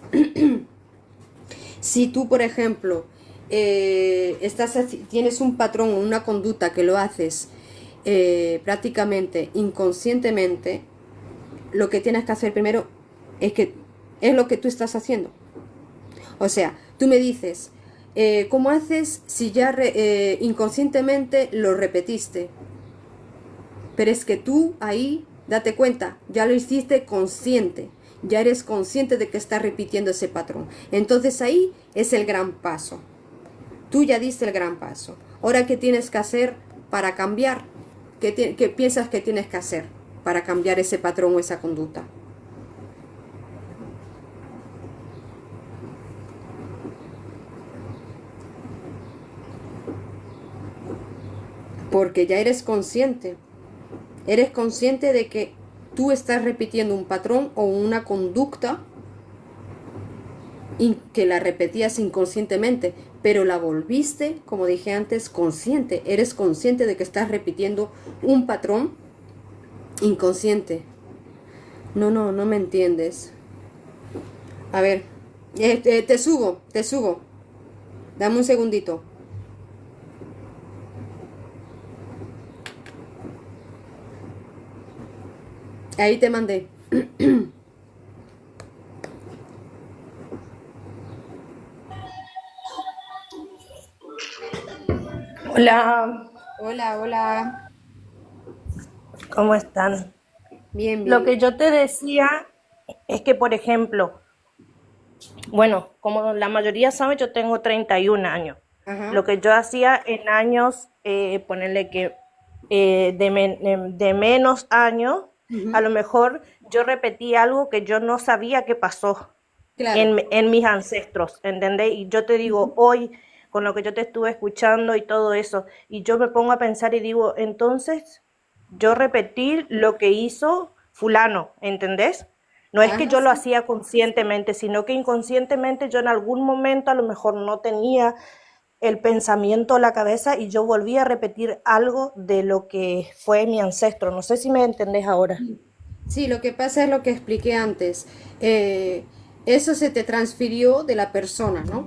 Si tú, por ejemplo, tienes un patrón o una conducta que lo haces prácticamente inconscientemente, lo que tienes que hacer primero es lo que tú estás haciendo. O sea, tú me dices, ¿cómo haces si ya inconscientemente lo repetiste? Pero es que tú ahí, date cuenta, ya lo hiciste consciente, ya eres consciente de que estás repitiendo ese patrón. Entonces ahí es el gran paso. Tú ya diste el gran paso. Ahora, ¿qué tienes que hacer para cambiar? ¿Qué piensas que tienes que hacer? para cambiar ese patrón o esa conducta. Porque ya eres consciente. Eres consciente de que tú estás repitiendo un patrón o una conducta que la repetías inconscientemente, pero la volviste, como dije antes, consciente. Eres consciente de que estás repitiendo un patrón inconsciente. No me entiendes. A ver, te subo. Dame un segundito. Ahí te mandé. Hola, Hola. ¿cómo están? Bien, Lo bien. que yo te decía es que, por ejemplo, bueno, como la mayoría sabe, yo tengo 31 años. Ajá. Lo que yo hacía en años, ponerle que de menos años, a Ujú. lo mejor yo repetí algo que yo no sabía que pasó Claro. en mis ancestros, ¿entendés? Y yo te digo, Ujú. hoy, con lo que yo te estuve escuchando y todo eso, y yo me pongo a pensar y digo, entonces, yo repetí lo que hizo fulano, ¿entendés? No es que Ajá, yo lo sí. hacía conscientemente, sino que inconscientemente yo en algún momento a lo mejor no tenía el pensamiento en la cabeza y yo volví a repetir algo de lo que fue mi ancestro. No sé si me entendés ahora. Sí, lo que pasa es lo que expliqué antes. Eh, Eso se te transfirió de la persona, ¿no?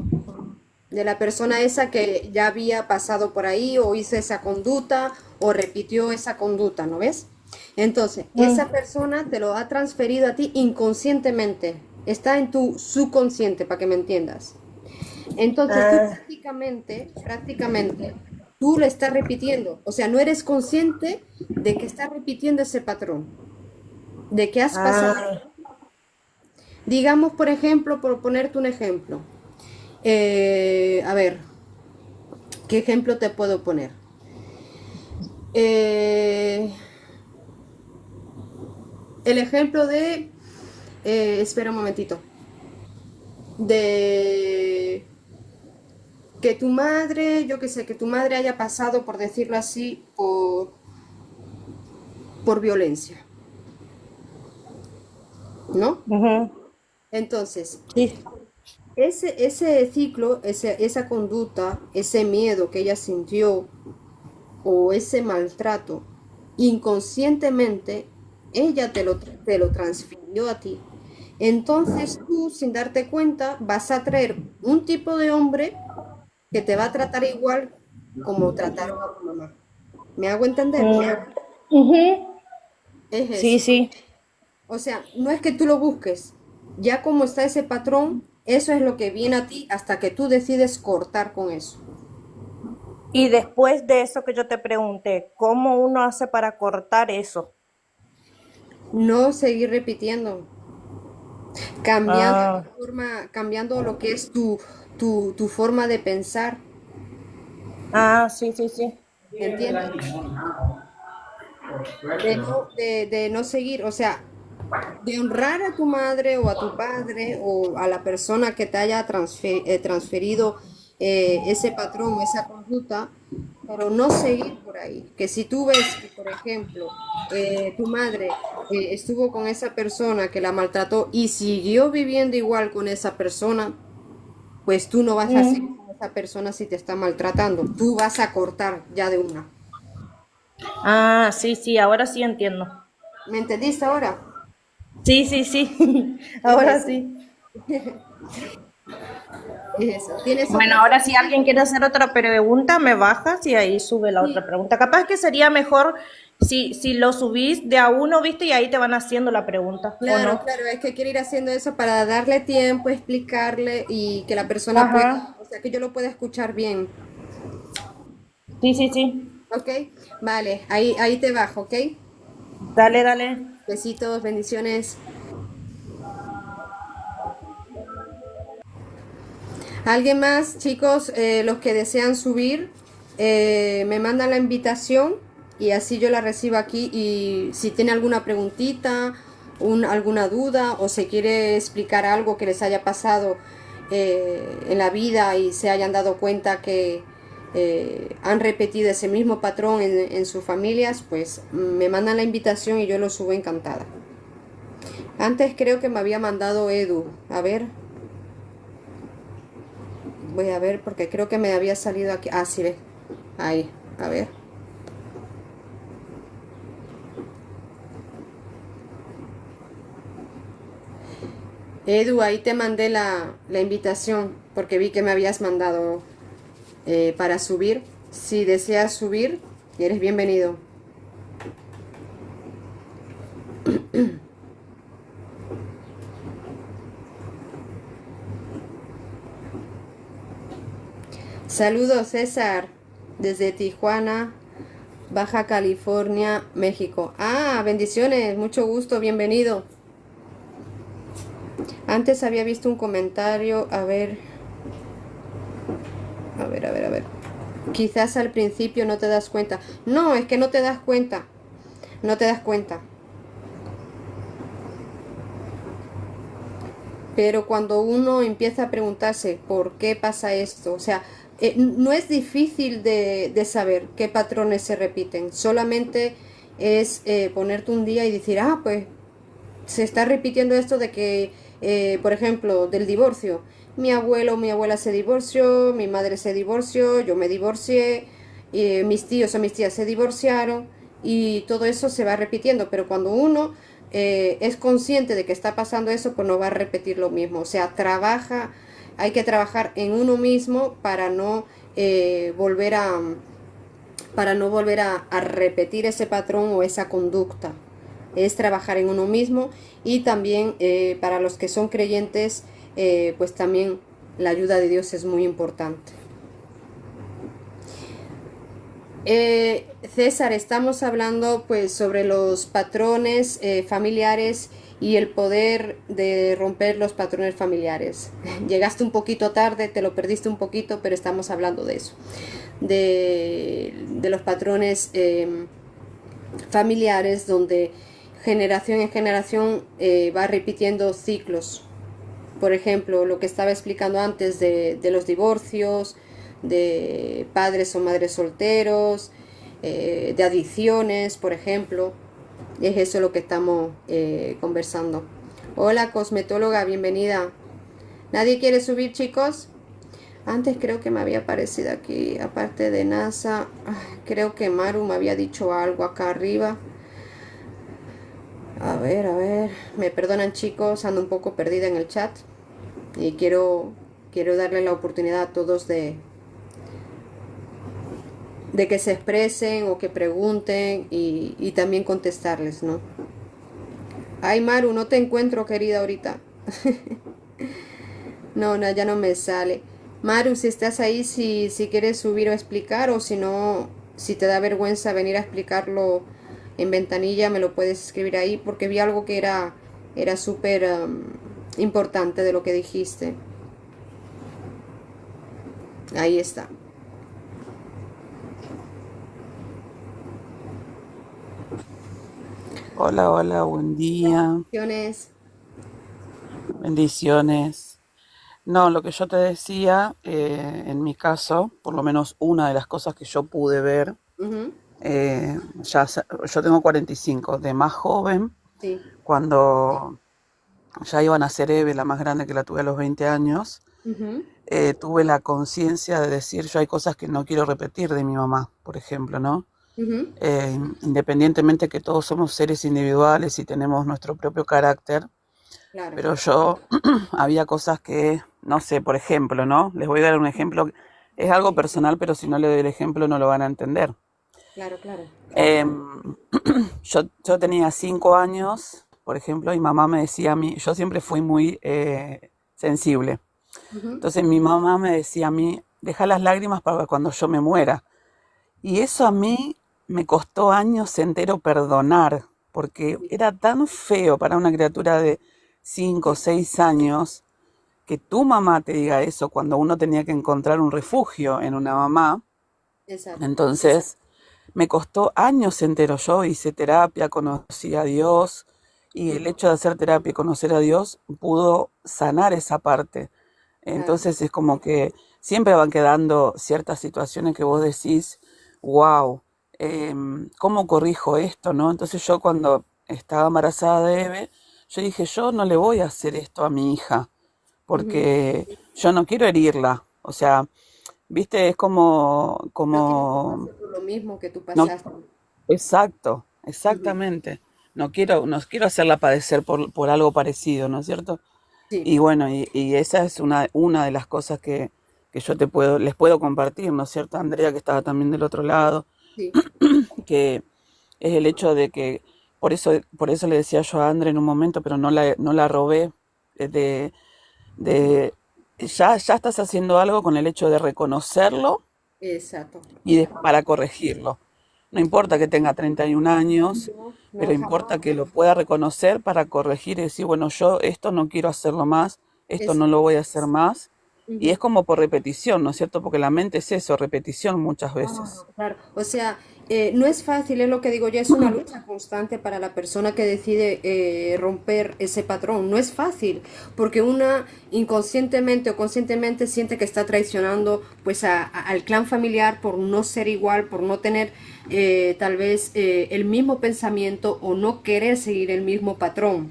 De la persona esa que ya había pasado por ahí o hizo esa conducta o repitió esa conducta, ¿no ves? Entonces, esa Mm. persona te lo ha transferido a ti inconscientemente. Está en tu subconsciente, para que me entiendas. Entonces, tú Ah, prácticamente, tú lo estás repitiendo. O sea, no eres consciente de que estás repitiendo ese patrón, de que has pasado. ah, Digamos, por ejemplo, por ponerte un ejemplo. A ver, ¿qué ejemplo te puedo poner? Eh, el ejemplo de, espera un momentito, de que tu madre, yo qué sé, que tu madre haya pasado, por decirlo así, por violencia, ¿no? ujú, Entonces, sí. ese ciclo, esa conducta, ese miedo que ella sintió o ese maltrato, inconscientemente ella te lo transfirió a ti. Entonces tú, sin darte cuenta, vas a traer un tipo de hombre que te va a tratar igual como trataron a tu mamá. ¿Me hago entender? Mm, ujú. Es Sí, eso. sí. O sea, no es que tú lo busques. Ya como está ese patrón, eso es lo que viene a ti hasta que tú decides cortar con eso. Y después de eso que yo te pregunté, ¿cómo uno hace para cortar eso? No seguir repitiendo, cambiando Ah, cambiando lo que es tu forma de pensar, sí, sí, sí. ¿entiendes? De no seguir, o sea, de honrar a tu madre o a tu padre o a la persona que te haya transferido ese patrón o esa conducta, pero no seguir por ahí. Que si tú ves que, por ejemplo, tu madre estuvo con esa persona que la maltrató y siguió viviendo igual con esa persona, pues tú no vas a seguir Mm. con esa persona si te está maltratando. Tú vas a cortar ya de una. Sí, sí, ahora sí entiendo. ¿Me entendiste ahora? Sí, sí, sí. Ahora Es eso. sí. Es eso. ¿Tienes Bueno, otra ahora si pregunta? alguien quiere hacer otra pregunta, me bajas y ahí sube la otra Sí. pregunta. Capaz que sería mejor si lo subís de a uno, ¿viste? Y ahí te van haciendo la pregunta, ¿o Claro, no? claro, es que quiero ir haciendo eso para darle tiempo, explicarle y que la persona pueda, Ajá. o sea, que yo lo pueda escuchar bien. Sí, sí, sí. ¿Ok? Vale, ahí te bajo, ¿ok? Dale, dale. Besitos, bendiciones. ¿Alguien más, chicos? Los que desean subir, me mandan la invitación y así yo la recibo aquí y si tiene alguna preguntita, alguna duda o se quiere explicar algo que les haya pasado en la vida y se hayan dado cuenta que han repetido ese mismo patrón en sus familias, pues me mandan la invitación y yo lo subo encantada. Antes creo que me había mandado Edu, a ver, voy a ver porque creo que me había salido aquí, ah sí, ve, ahí, a ver. Edu, ahí te mandé la invitación porque vi que me habías mandado para subir. Si deseas subir, eres bienvenido. Saludos, César, desde Tijuana, Baja California, México. Ah, bendiciones, mucho gusto, bienvenido. Antes había visto un comentario, a ver. Quizás al principio no te das cuenta. No, es que no te das cuenta. No te das cuenta. Pero cuando uno empieza a preguntarse por qué pasa esto, o sea, no es difícil de saber qué patrones se repiten. Solamente es ponerte un día y decir, ah, pues se está repitiendo esto de que, por ejemplo, del divorcio. Mi abuelo o mi abuela se divorció, mi madre se divorció, yo me divorcié, mis tíos o mis tías se divorciaron y todo eso se va repitiendo. Pero cuando uno es consciente de que está pasando eso, pues no va a repetir lo mismo. O sea, hay que trabajar en uno mismo para no volver a repetir ese patrón o esa conducta. Es trabajar en uno mismo y también para los que son creyentes, pues también la ayuda de Dios es muy importante. César, estamos hablando pues sobre los patrones familiares y el poder de romper los patrones familiares. Llegaste un poquito tarde, te lo perdiste un poquito, pero estamos hablando de eso, de los patrones familiares donde generación en generación va repitiendo ciclos. Por ejemplo, lo que estaba explicando antes de los divorcios, de padres o madres solteros, de adicciones, por ejemplo. Es eso lo que estamos conversando. Hola, cosmetóloga, bienvenida. ¿Nadie quiere subir, chicos? Antes creo que me había aparecido aquí, aparte de NASA, creo que Maru me había dicho algo acá arriba. A ver, me perdonan chicos, ando un poco perdida en el chat y quiero darle la oportunidad a todos de que se expresen o que pregunten y también contestarles, ¿no? Ay, Maru, no te encuentro, querida, ahorita. No, ya no me sale. Maru, si estás ahí, si quieres subir o explicar, o si no, si te da vergüenza venir a explicarlo en ventanilla, me lo puedes escribir ahí, porque vi algo que era súper importante de lo que dijiste. Ahí está. Hola, hola, buen día. Bendiciones. Bendiciones. No, lo que yo te decía, en mi caso, por lo menos una de las cosas que yo pude ver, Ujú, yo tengo 45, de más joven, sí. cuando ya iba a nacer Eve, la más grande, que la tuve a los 20 años, Ujú, tuve la conciencia de decir, yo hay cosas que no quiero repetir de mi mamá, por ejemplo, ¿no? ujú, Independientemente que todos somos seres individuales y tenemos nuestro propio carácter, claro, pero yo había cosas que, no sé, por ejemplo, ¿no? Les voy a dar un ejemplo, es algo personal, pero si no le doy el ejemplo no lo van a entender. claro. Em, yo tenía 5 años, por ejemplo, y mamá me decía a mí, yo siempre fui muy sensible. Ujú, Entonces mi mamá me decía a mí, deja las lágrimas para cuando yo me muera. Y eso a mí me costó años entero perdonar, porque era tan feo para una criatura de 5 o 6 años que tu mamá te diga eso cuando uno tenía que encontrar un refugio en una mamá. exacto. Entonces me costó años enteros. Yo hice terapia, conocí a Dios y el hecho de hacer terapia y conocer a Dios pudo sanar esa parte. Claro. Entonces es como que siempre van quedando ciertas situaciones que vos decís, wow, ¿cómo corrijo esto, no? Entonces yo cuando estaba embarazada de Eve, yo dije, yo no le voy a hacer esto a mi hija, Ujú. porque yo no quiero herirla. O sea, viste, es como, No quiero que como, pase por lo mismo que tú no, pasaste. exacto, Ujú. exactamente. No quiero hacerla padecer por algo parecido, ¿no es cierto? Sí, Y bueno, y esa es una de las cosas que yo les puedo compartir, ¿no es cierto? Andrea, que estaba también del otro lado, sí. que es el hecho de que, por eso le decía yo a Andrea en un momento, pero no la robé, de, ya estás haciendo algo con el hecho de reconocerlo Exacto. para corregirlo. No importa que tenga 31 años, No, pero no, importa jamás. que lo pueda reconocer para corregir y decir, bueno, yo esto no quiero hacerlo más, esto Es, no lo voy a hacer más. Y ujú. es como por repetición, ¿no es cierto? Porque la mente es eso, repetición muchas veces. Claro, o sea, no es fácil, es lo que digo yo, es una lucha constante para la persona que decide romper ese patrón. No es fácil, porque una inconscientemente o conscientemente siente que está traicionando pues al clan familiar por no ser igual, por no tener tal vez el mismo pensamiento o no querer seguir el mismo patrón.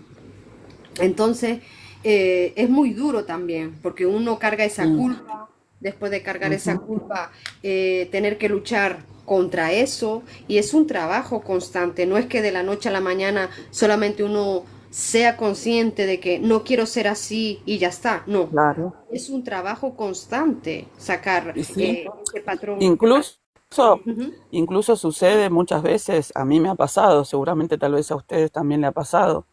Entonces, es muy duro también, porque uno carga esa Sí. culpa, después de cargar esa Ujú. culpa, tener que luchar contra eso, y es un trabajo constante, no es que de la noche a la mañana solamente uno sea consciente de que no quiero ser así y ya está, no, Claro. es un trabajo constante sacar Y sí, ese patrón. incluso, Ujú. incluso sucede muchas veces, a mí me ha pasado, seguramente tal vez a ustedes también le ha pasado,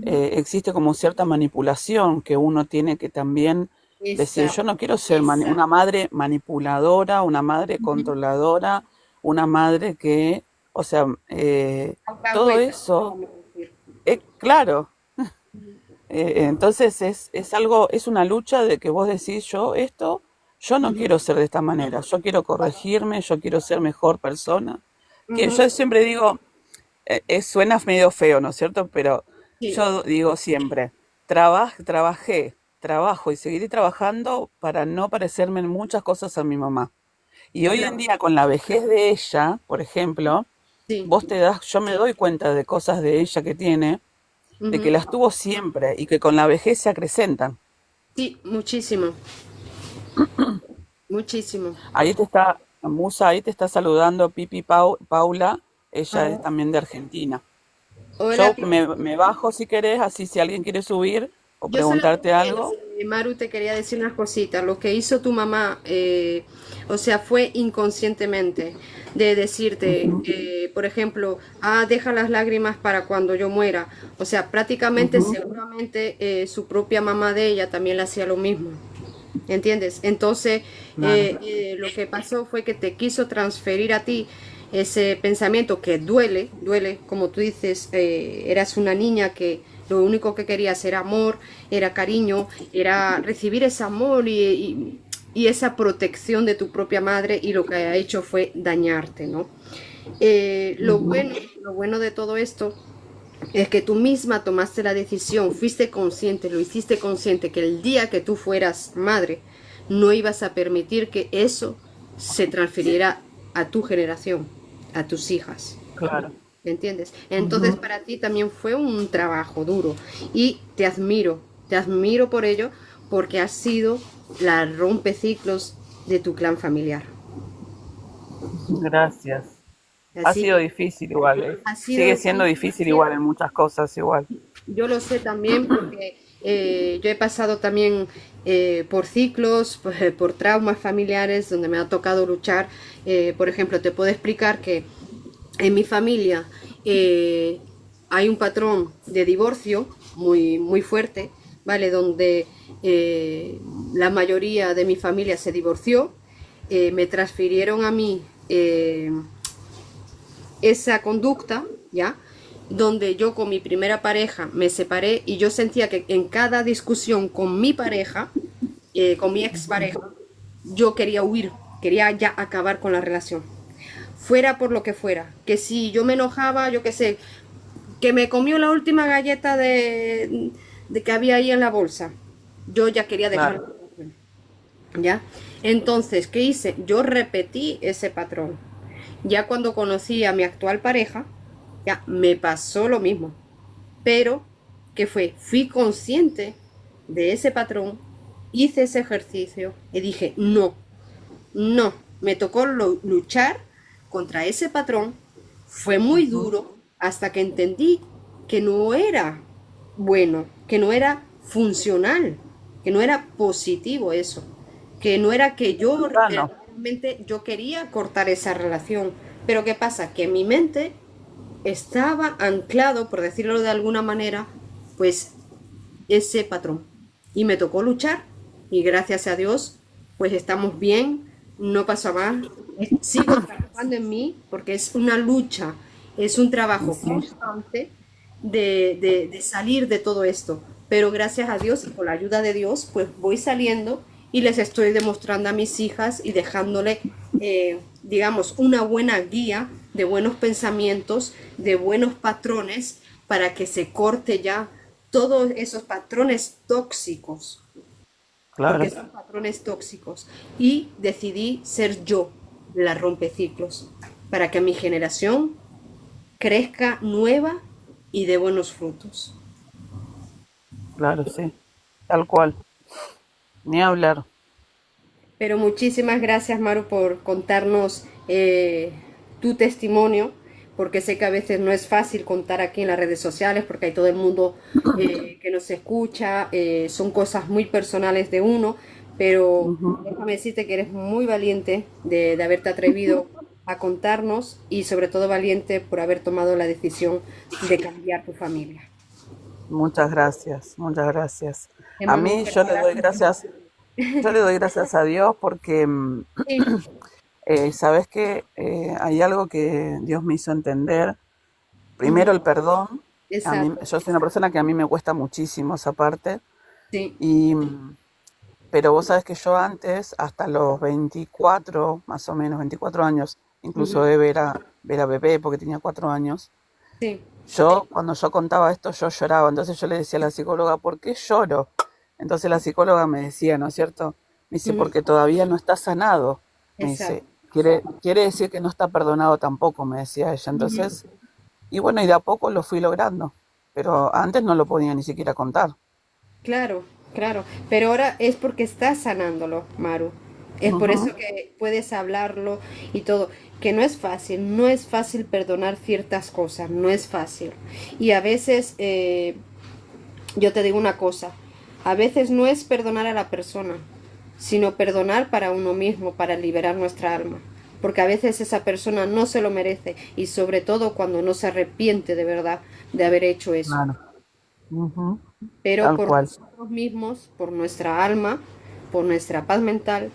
existe como cierta manipulación que uno tiene que también decir, yo Exacto. no quiero ser una madre manipuladora, una madre controladora, una madre que, o sea, todo Alcahueta, eso, vamos a decir. claro. Entonces es algo, es una lucha de que vos decís, yo no quiero ser de esta manera, yo quiero corregirme, yo quiero ser mejor persona. Que Ujú. yo siempre digo, suena medio feo, ¿no es cierto? Pero Sí, yo digo siempre, trabajo y seguiré trabajando para no parecerme en muchas cosas a mi mamá. Y hoy en claro, día con la vejez de ella, por ejemplo, sí. yo me doy cuenta de cosas de ella que tiene, de que Ujú. las tuvo siempre y que con la vejez se acrecentan. Sí, muchísimo, muchísimo. Ahí te está saludando Pipi Paula, ella es Ah, también de Argentina. hola, Yo me bajo si querés, así si alguien quiere subir o yo solamente, preguntarte algo. Maru, te quería decir unas cositas. Lo que hizo tu mamá, o sea, fue inconscientemente de decirte, Ujú, por ejemplo, deja las lágrimas para cuando yo muera. O sea, prácticamente, ujú, seguramente, su propia mamá de ella también le hacía lo mismo. ¿Entiendes? Entonces, claro. lo que pasó fue que te quiso transferir a ti ese pensamiento que duele, duele, como tú dices, eras una niña que lo único que querías era amor, era cariño, era recibir ese amor y esa protección de tu propia madre y lo que ha hecho fue dañarte, ¿no? Ujú, Lo bueno de todo esto es que tú misma tomaste la decisión, fuiste consciente, lo hiciste consciente que el día que tú fueras madre, no ibas a permitir que eso se transfiriera a tu generación, a tus hijas. claro. ¿Me entiendes? Entonces Ujú. para ti también fue un trabajo duro y te admiro por ello porque has sido la rompeciclos de tu clan familiar. Gracias. Ha Así sido que difícil igual, ¿eh? ha sido Sigue siendo difícil igual en muchas cosas igual. yo lo sé también porque yo he pasado también por ciclos, por traumas familiares donde me ha tocado luchar. Por ejemplo, te puedo explicar que en mi familia eh, hay un patrón de divorcio muy, muy fuerte, ¿vale? Donde la mayoría de mi familia se divorció, me transfirieron a mí esa conducta, ¿ya? Donde yo con mi primera pareja me separé y yo sentía que en cada discusión con mi pareja, con mi expareja, yo quería huir, quería ya acabar con la relación. fuera por lo que fuera. Que si yo me enojaba, yo qué sé, que me comió la última galleta de que había ahí en la bolsa, yo ya quería Claro. dejarlo. ¿Ya? Entonces, ¿qué hice? Yo repetí ese patrón. Ya cuando conocí a mi actual pareja, ya me pasó lo mismo. Pero, ¿qué fue? Fui consciente de ese patrón, hice ese ejercicio y dije, no, no, me tocó luchar contra ese patrón. Fue muy Ujú. duro hasta que entendí que no era bueno, que no era funcional, que no era positivo eso, que no era que yo Sano. realmente yo quería cortar esa relación. Pero ¿qué pasa? Que mi mente estaba anclado, por decirlo de alguna manera, pues ese patrón. Y me tocó luchar y gracias a Dios, pues estamos bien, no pasa más. Sigo trabajando en mí porque es una lucha, es un Y trabajo sí, constante de salir de todo esto. Pero gracias a Dios y con la ayuda de Dios, pues voy saliendo y les estoy demostrando a mis hijas y dejándole, digamos, una buena guía de buenos pensamientos, de buenos patrones, para que se corte ya todos esos patrones tóxicos, porque claro. son patrones tóxicos. Y decidí ser yo la rompeciclos, para que mi generación crezca nueva y de buenos frutos. Claro, sí. Tal cual. Ni hablar. Pero muchísimas gracias, Maru, por contarnos tu testimonio, porque sé que a veces no es fácil contar aquí en las redes sociales, porque hay todo el mundo que nos escucha, son cosas muy personales de uno, pero Ujú. déjame decirte que eres muy valiente de haberte atrevido a contarnos y sobre todo valiente por haber tomado la decisión de cambiar tu familia. Muchas gracias, muchas gracias. Te A mando un mí fuerte abrazo. yo le doy gracias a Dios porque Sí, sabes que hay algo que Dios me hizo entender. Primero el ujú, perdón. A mí, exacto, yo soy una persona que a mí me cuesta muchísimo esa parte. sí, Y, pero vos sabes que yo antes, hasta los 24, más o menos, 24 años, incluso ujú, Vera bebé porque tenía 4 años, sí. cuando yo contaba esto, yo lloraba. Entonces yo le decía a la psicóloga, ¿por qué lloro? Entonces la psicóloga me decía, ¿no es cierto? Me dice, Ujú, porque todavía no está sanado. Me dice, exacto. quiere decir que no está perdonado tampoco, me decía ella. Ujú, Entonces, y bueno, y de a poco lo fui logrando. Pero antes no lo podía ni siquiera contar. claro, claro. Pero ahora es porque estás sanándolo, Maru. Es por Ujú. eso que puedes hablarlo y todo. Que no es fácil, no es fácil perdonar ciertas cosas, no es fácil. Y a veces, yo te digo una cosa, a veces no es perdonar a la persona, sino perdonar para uno mismo, para liberar nuestra alma. Porque a veces esa persona no se lo merece y sobre todo cuando no se arrepiente de verdad de haber hecho eso. Claro. Ujú. Pero Tal por cual. nosotros mismos, por nuestra alma, por nuestra paz mental,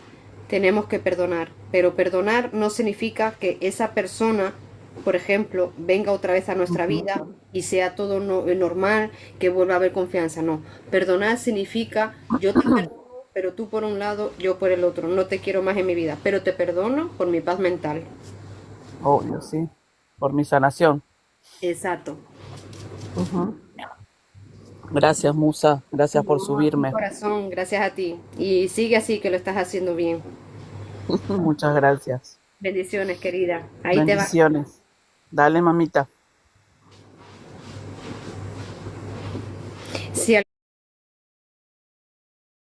tenemos que perdonar. Pero perdonar no significa que esa persona, por ejemplo, venga otra vez a nuestra Ujú. vida y sea todo normal, que vuelva a haber confianza. No, perdonar significa yo te perdono, pero tú por un lado, yo por el otro. No te quiero más en mi vida, pero te perdono por mi paz mental. Obvio, sí. Por mi sanación. Exacto. Ujú. Gracias, Musa. Gracias por No, a ti, subirme. corazón, gracias a ti. Y sigue así que lo estás haciendo bien. Muchas gracias. Bendiciones, querida. Ahí te va. Bendiciones. Dale, mamita.